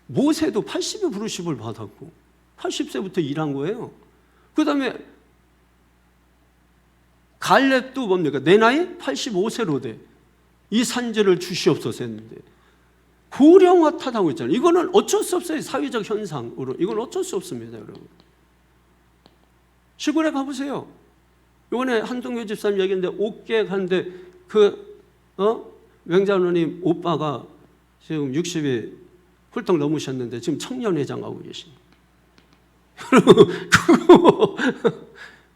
모세도 80의 부르심을 받았고 80세부터 일한 거예요. 그 다음에 갈렙도 뭡니까? 내 나이 85세로 돼. 이 산지를 주시옵소서 했는데 고령화 타다고 있잖아요. 이거는 어쩔 수 없어요. 사회적 현상으로. 이건 어쩔 수 없습니다, 여러분. 시골에 가보세요. 이번에 한동규 집사님 얘기했는데, 옥계 갔는데 맹자노님 오빠가 지금 60이 훌쩍 넘으셨는데 지금 청년회장하고 계십니다.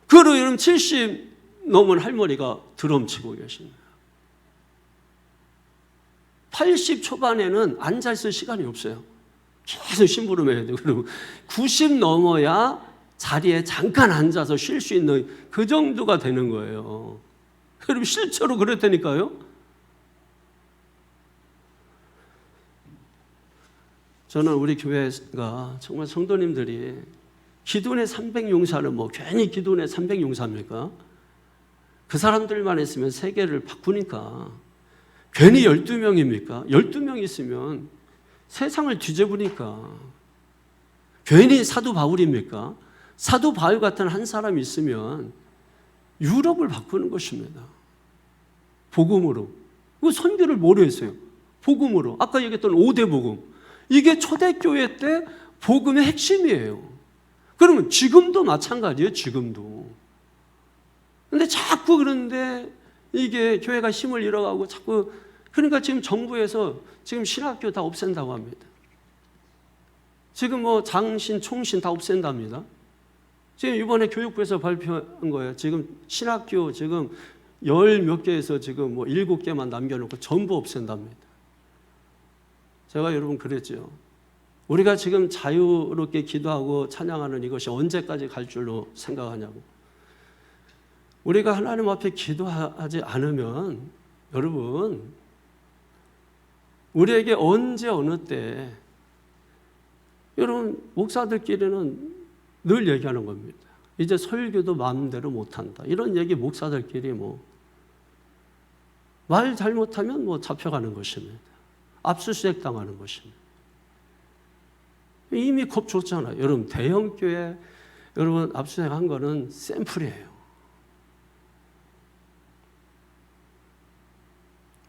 그리고 여러분 70 넘은 할머니가 드럼 치고 계십니다. 80 초반에는 앉아있을 시간이 없어요. 계속 심부름해야 돼요. 그리고 90 넘어야 자리에 잠깐 앉아서 쉴 수 있는 그 정도가 되는 거예요. 여러분 실제로 그랬다니까요. 저는 우리 교회가 정말 성도님들이 기도원의 300용사는 뭐 괜히 기도원의 300용사입니까? 그 사람들만 있으면 세계를 바꾸니까 괜히 12명입니까? 12명 있으면 세상을 뒤집으니까 괜히 사도 바울입니까? 사도 바울 같은 한 사람이 있으면 유럽을 바꾸는 것입니다. 복음으로. 그 선교를 뭐로 했어요? 복음으로. 아까 얘기했던 5대 복음. 이게 초대교회 때 복음의 핵심이에요. 그러면 지금도 마찬가지예요. 지금도. 근데 자꾸 그런데 이게 교회가 힘을 잃어가고 자꾸 그러니까 지금 정부에서 지금 신학교 다 없앤다고 합니다. 지금 뭐 장신, 총신 다 없앤답니다. 지금 이번에 교육부에서 발표한 거예요. 지금 신학교 지금 10몇 개에서 지금 뭐 7개만 남겨놓고 전부 없앤답니다. 제가 여러분 그랬죠. 우리가 지금 자유롭게 기도하고 찬양하는 이것이 언제까지 갈 줄로 생각하냐고. 우리가 하나님 앞에 기도하지 않으면 여러분 우리에게 언제 어느 때 여러분 목사들끼리는 늘 얘기하는 겁니다. 이제 설교도 마음대로 못한다. 이런 얘기 목사들끼리 뭐 말 잘못하면 뭐 잡혀가는 것입니다. 압수수색 당하는 것입니다. 이미 겁줬잖아요. 여러분 대형교회 여러분 압수수색한 거는 샘플이에요.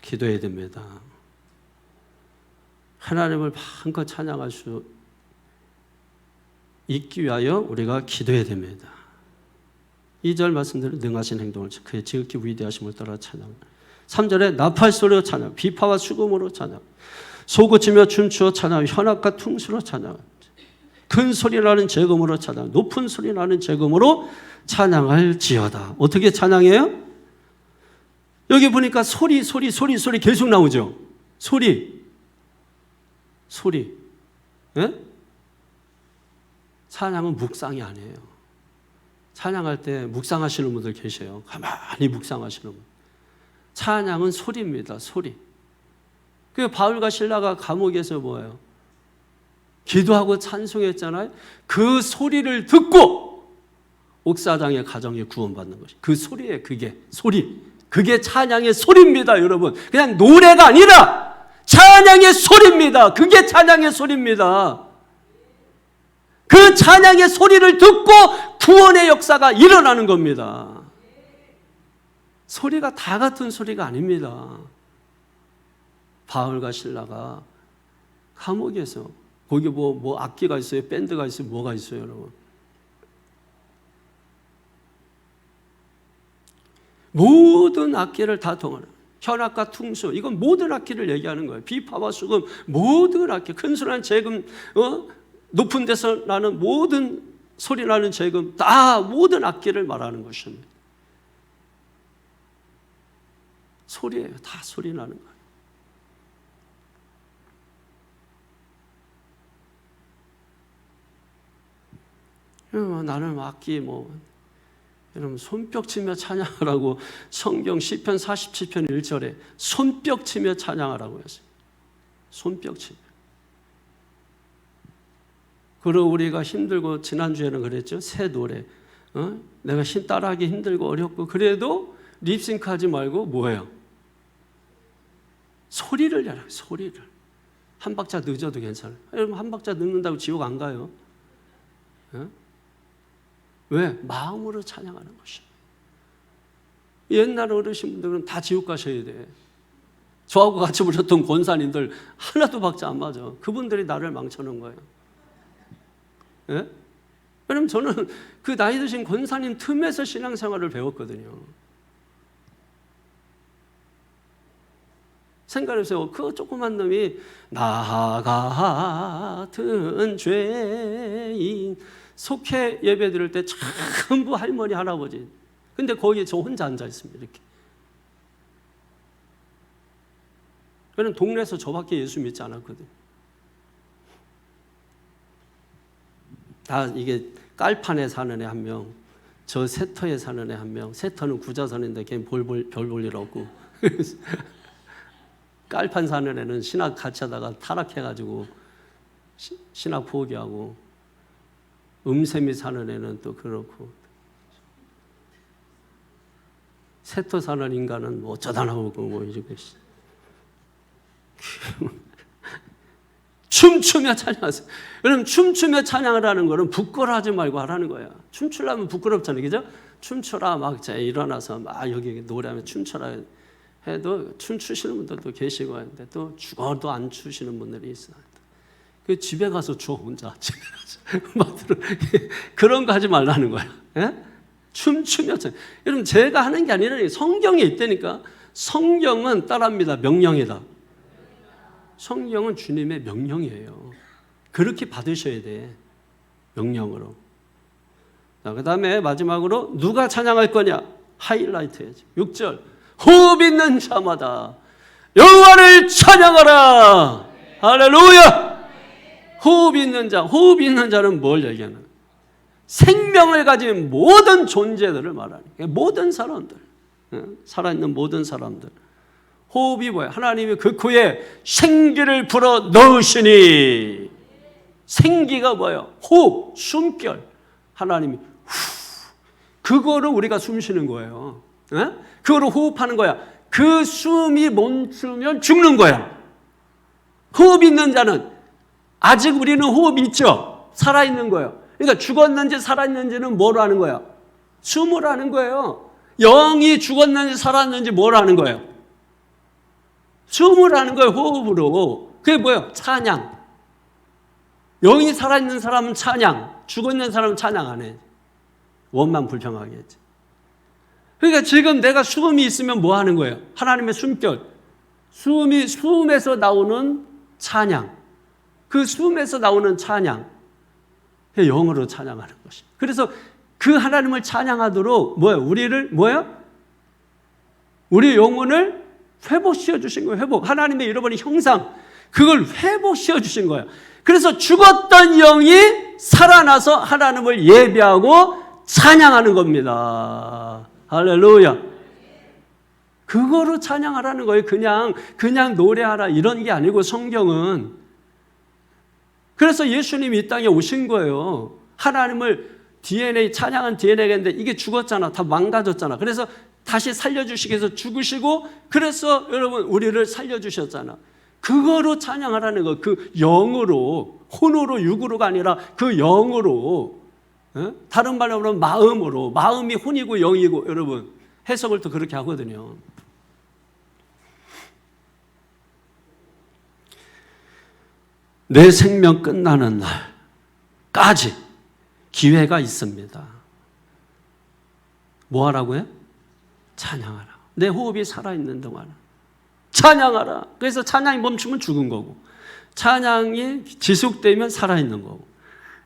기도해야 됩니다. 하나님을 마음껏 찬양할 수 있기 위하여 우리가 기도해야 됩니다. 2절 말씀대로 능하신 행동을 그의 지극히 위대하심을 따라 찬양. 3절에 나팔소리로 찬양, 비파와 수금으로 찬양, 소고치며 춤추어 찬양, 현악과 퉁수로 찬양, 큰 소리 나는 재금으로 찬양, 높은 소리 나는 재금으로 찬양할지어다. 어떻게 찬양해요? 여기 보니까 소리 계속 나오죠. 소리. 예? 찬양은 묵상이 아니에요. 찬양할 때 묵상하시는 분들 계세요. 가만히 묵상하시는 분. 찬양은 소리입니다. 소리. 그 바울과 실라가 감옥에서 뭐예요? 기도하고 찬송했잖아요. 그 소리를 듣고 옥사장의 가정이 구원받는 것이. 그 소리예요. 그게 소리. 그게 찬양의 소리입니다, 여러분. 그냥 노래가 아니라 찬양의 소리입니다. 그게 찬양의 소리입니다. 그 찬양의 소리를 듣고 구원의 역사가 일어나는 겁니다. 소리가 다 같은 소리가 아닙니다. 바울과 실라가 감옥에서 거기 뭐 악기가 있어요, 밴드가 있어요, 뭐가 있어요, 여러분. 모든 악기를 다 동원하는 현악과 퉁수, 이건 모든 악기를 얘기하는 거예요. 비파와 수금, 모든 악기, 큰 소리나는 재금, 높은 데서 나는 모든 소리 나는 재금, 다 모든 악기를 말하는 것입니다. 소리예요. 다 소리 나는 거예요. 나는 악기 여러분 손뼉 치며 찬양하라고 성경 시편 47편 1절에 손뼉 치며 찬양하라고 했어요. 손뼉 치며. 그리고 우리가 힘들고 지난주에는 그랬죠. 새 노래. 내가 따라하기 힘들고 어렵고 그래도 립싱크하지 말고 뭐예요? 소리를 내라. 소리를. 한 박자 늦어도 괜찮아요. 여러분 한 박자 늦는다고 지옥 안 가요. 왜? 마음으로 찬양하는 것입니다. 옛날 어르신분들은 다 지옥 가셔야 돼. 저하고 같이 부르셨던 권사님들 하나도 박자 안 맞아. 그분들이 나를 망쳐놓은 거예요. 예? 왜냐면 저는 그 나이 드신 권사님 틈에서 신앙생활을 배웠거든요. 생각해보세요. 그 조그만 놈이 나 같은 죄인 속회 예배 드릴 때 전부 할머니 할아버지. 근데 거기에 저 혼자 앉아 있습니다. 이렇게. 저는 동네에서 저밖에 예수 믿지 않았거든. 다 이게 깔판에 사는 애 한 명, 저 세터에 사는 애 한 명. 세터는 구자선인데 걔는 별 볼 일 없고. 깔판 사는 애는 신학 같이 하다가 타락해가지고 신학 포기하고, 음샘이 사는 애는 또 그렇고, 세터 사는 인간은 뭐 어쩌다 나오고 뭐 이러고. 춤추며 찬양하세요. 여러분, 춤추며 찬양을 하는 거는 부끄러워하지 말고 하라는 거야. 춤추려면 부끄럽잖아요, 그죠? 춤춰라, 막 일어나서 막 여기 노래하면 춤춰라 해도 춤추시는 분들도 계시고 하는데 또 죽어도 안 추시는 분들이 있어요. 그 집에 가서 줘, 혼자. 집에 가서. 그런 거 하지 말라는 거야. 예? 춤추며 찬양. 여러분, 제가 하는 게 아니라 성경에 있다니까. 성경은 따라합니다. 명령이다. 성경은 주님의 명령이에요. 그렇게 받으셔야 돼. 명령으로. 그 다음에 마지막으로 누가 찬양할 거냐? 하이라이트 해야지. 6절. 호흡 있는 자마다 여호와를 찬양하라. 할렐루야. 호흡 있는 자. 호흡 있는 자는 뭘 얘기하는? 생명을 가진 모든 존재들을 말하는 거예요. 모든 사람들. 살아있는 모든 사람들. 호흡이 뭐야? 하나님이 그 코에 생기를 불어 넣으시니. 생기가 뭐예요? 호흡, 숨결. 하나님이 그거를 우리가 숨 쉬는 거예요. 그거를 호흡하는 거야. 그 숨이 멈추면 죽는 거야. 호흡 있는 자는 아직 우리는 호흡이 있죠. 살아있는 거예요. 그러니까 죽었는지 살아있는지는 뭐로 하는 거야? 숨으로 하는 거예요. 영이 죽었는지 살았는지 뭐로 하는 거예요? 숨을 하는 거예요. 호흡으로. 그게 뭐예요? 찬양. 영이 살아있는 사람은 찬양, 죽어있는 사람은 찬양 안 해. 원만 불평하게 했지. 그러니까 지금 내가 숨이 있으면 뭐 하는 거예요? 하나님의 숨결. 숨에서 나오는 찬양. 그 숨에서 나오는 찬양. 영으로 찬양하는 것이. 그래서 그 하나님을 찬양하도록 우리 영혼을 회복시켜 주신 거예요. 회복. 하나님의 잃어버린 형상, 그걸 회복시켜 주신 거예요. 그래서 죽었던 영이 살아나서 하나님을 예배하고 찬양하는 겁니다. 할렐루야. 그거로 찬양하라는 거예요. 그냥 노래하라 이런 게 아니고, 성경은. 그래서 예수님이 이 땅에 오신 거예요. 하나님을 찬양한 DNA가 있는데 이게 죽었잖아. 다 망가졌잖아. 그래서 다시 살려주시기 위해서 죽으시고, 그래서 여러분 우리를 살려주셨잖아. 그거로 찬양하라는 거. 그 영으로, 혼으로, 육으로가 아니라 그 영으로. 다른 말로 하면 마음으로. 마음이 혼이고 영이고, 여러분 해석을 또 그렇게 하거든요. 내 생명 끝나는 날까지 기회가 있습니다. 뭐 하라고요? 찬양하라. 내 호흡이 살아있는 동안 찬양하라. 그래서 찬양이 멈추면 죽은 거고, 찬양이 지속되면 살아있는 거고.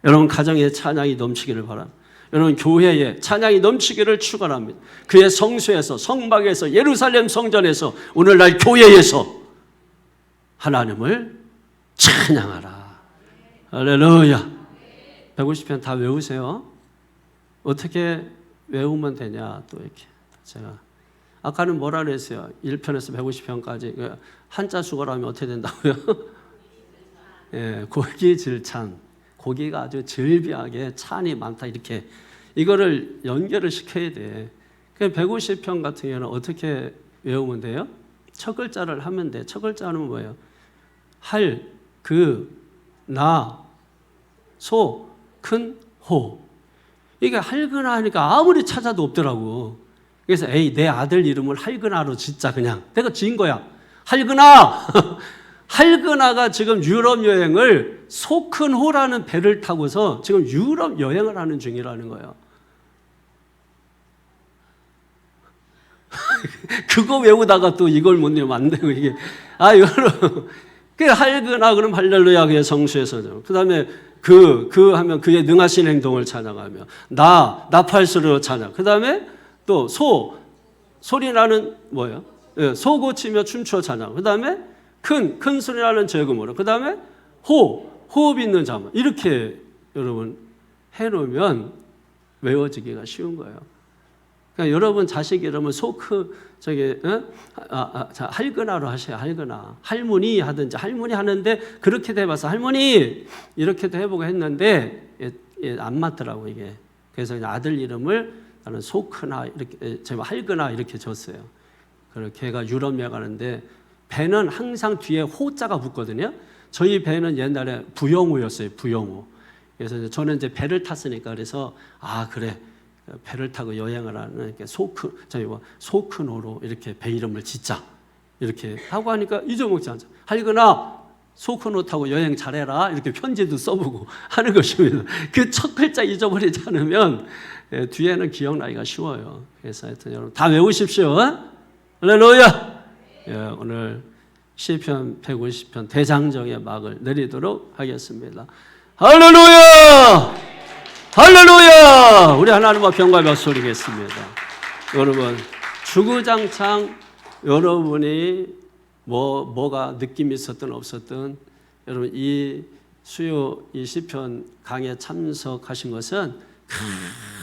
여러분 가정에 찬양이 넘치기를 바랍니다. 여러분 교회에 찬양이 넘치기를 축원합니다. 그의 성소에서, 성막에서, 예루살렘 성전에서, 오늘날 교회에서 하나님을 찬양하라. 할렐루야. 150편 다 외우세요. 어떻게 외우면 되냐? 또 이렇게 제가 아까는 뭐라 그랬어요? 1편에서 150편까지 한자 수거를 하면 어떻게 된다고요? 예, 고기 질찬. 고기가 아주 질비하게 찬이 많다, 이렇게 이거를 연결을 시켜야 돼. 150편 같은 경우는 어떻게 외우면 돼요? 첫 글자를 하면 돼. 첫 글자는 뭐예요? 할, 그, 나, 소, 큰, 호. 이게 할그나 하니까 아무리 찾아도 없더라고. 그래서 내 아들 이름을 할그나로 짓자. 그냥 내가 지은 거야. 할그나. 할그나가 지금 유럽 여행을 소큰호라는 배를 타고서 지금 유럽 여행을 하는 중이라는 거예요. 그거 외우다가 또 이걸 못 외우면 안 되고 이게 이거는 그 할그나 그럼 할렐루야 그게 성수에서죠. 그다음에 그 하면 그의 능하신 행동을 찬양하며 나팔소리로 찬양. 그다음에 또 소리 나는 뭐예요? 소 고치며 춤추어 찬양. 그다음에 큰 소리 나는 재금으로. 그다음에 호흡 있는 잠. 이렇게 여러분 해놓으면 외워지기가 쉬운 거예요. 그러니까 여러분 자식 이름은 할거나로 하셔야 할거나. 할머니 하든지 할머니 하는데 그렇게 해봐서 할머니 이렇게도 해보고 했는데 안 맞더라고 이게. 그래서 그냥 아들 이름을 나는 소크나 이렇게 제가 할거나 이렇게 줬어요. 그리고 걔가 유럽에 가는데 배는 항상 뒤에 호자가 붙거든요. 저희 배는 옛날에 부영호였어요. 부영호. 그래서 저는 이제 배를 탔으니까 그래서 그래. 배를 타고 여행을 하는 소크노로 이렇게 배 이름을 짓자 이렇게 하고 하니까 잊어먹지 않죠. 할거나 소크노 타고 여행 잘해라 이렇게 편지도 써보고 하는 것입니다. 그 첫 글자 잊어버리지 않으면 뒤에는 기억나기가 쉬워요. 그래서 하여튼 여러분 다 외우십시오. 할렐루야. 오늘 시편 150편 대장정의 막을 내리도록 하겠습니다. 할렐루야. 할렐루야! 우리 하나님과 평과 박수드리겠습니다. 여러분 주구장창 여러분이 뭐가 느낌이 있었든 없었든 여러분 이 수요 이 시편 강의에 참석하신 것은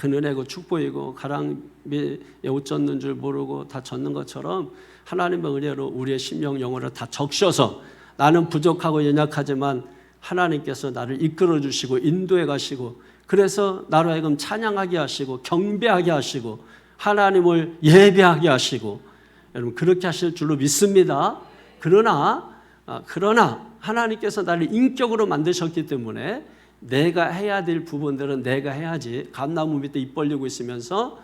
큰 은혜고 축복이고 가랑비에 옷 젖는 줄 모르고 다 젖는 것처럼 하나님의 은혜로 우리의 심령 영혼을 다 적셔서 나는 부족하고 연약하지만 하나님께서 나를 이끌어 주시고 인도해 가시고 그래서 나로 하여금 찬양하게 하시고 경배하게 하시고 하나님을 예배하게 하시고 여러분 그렇게 하실 줄로 믿습니다. 그러나 하나님께서 나를 인격으로 만드셨기 때문에 내가 해야 될 부분들은 내가 해야지. 감나무 밑에 입 벌리고 있으면서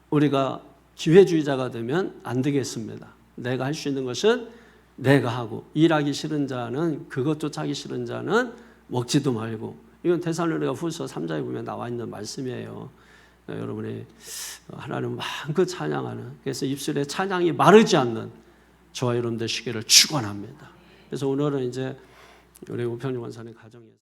우리가 기회주의자가 되면 안 되겠습니다. 내가 할 수 있는 것은 내가 하고 일하기 싫은 자는 그것조차 하기 싫은 자는 먹지도 말고 이건 데살로니가 후서 3장에 보면 나와 있는 말씀이에요. 여러분이 하나님 마음껏 찬양하는 그래서 입술에 찬양이 마르지 않는 저와 여러분 되시기를 축원합니다. 그래서 오늘은 이제 우리 우평유 원사님 가정에서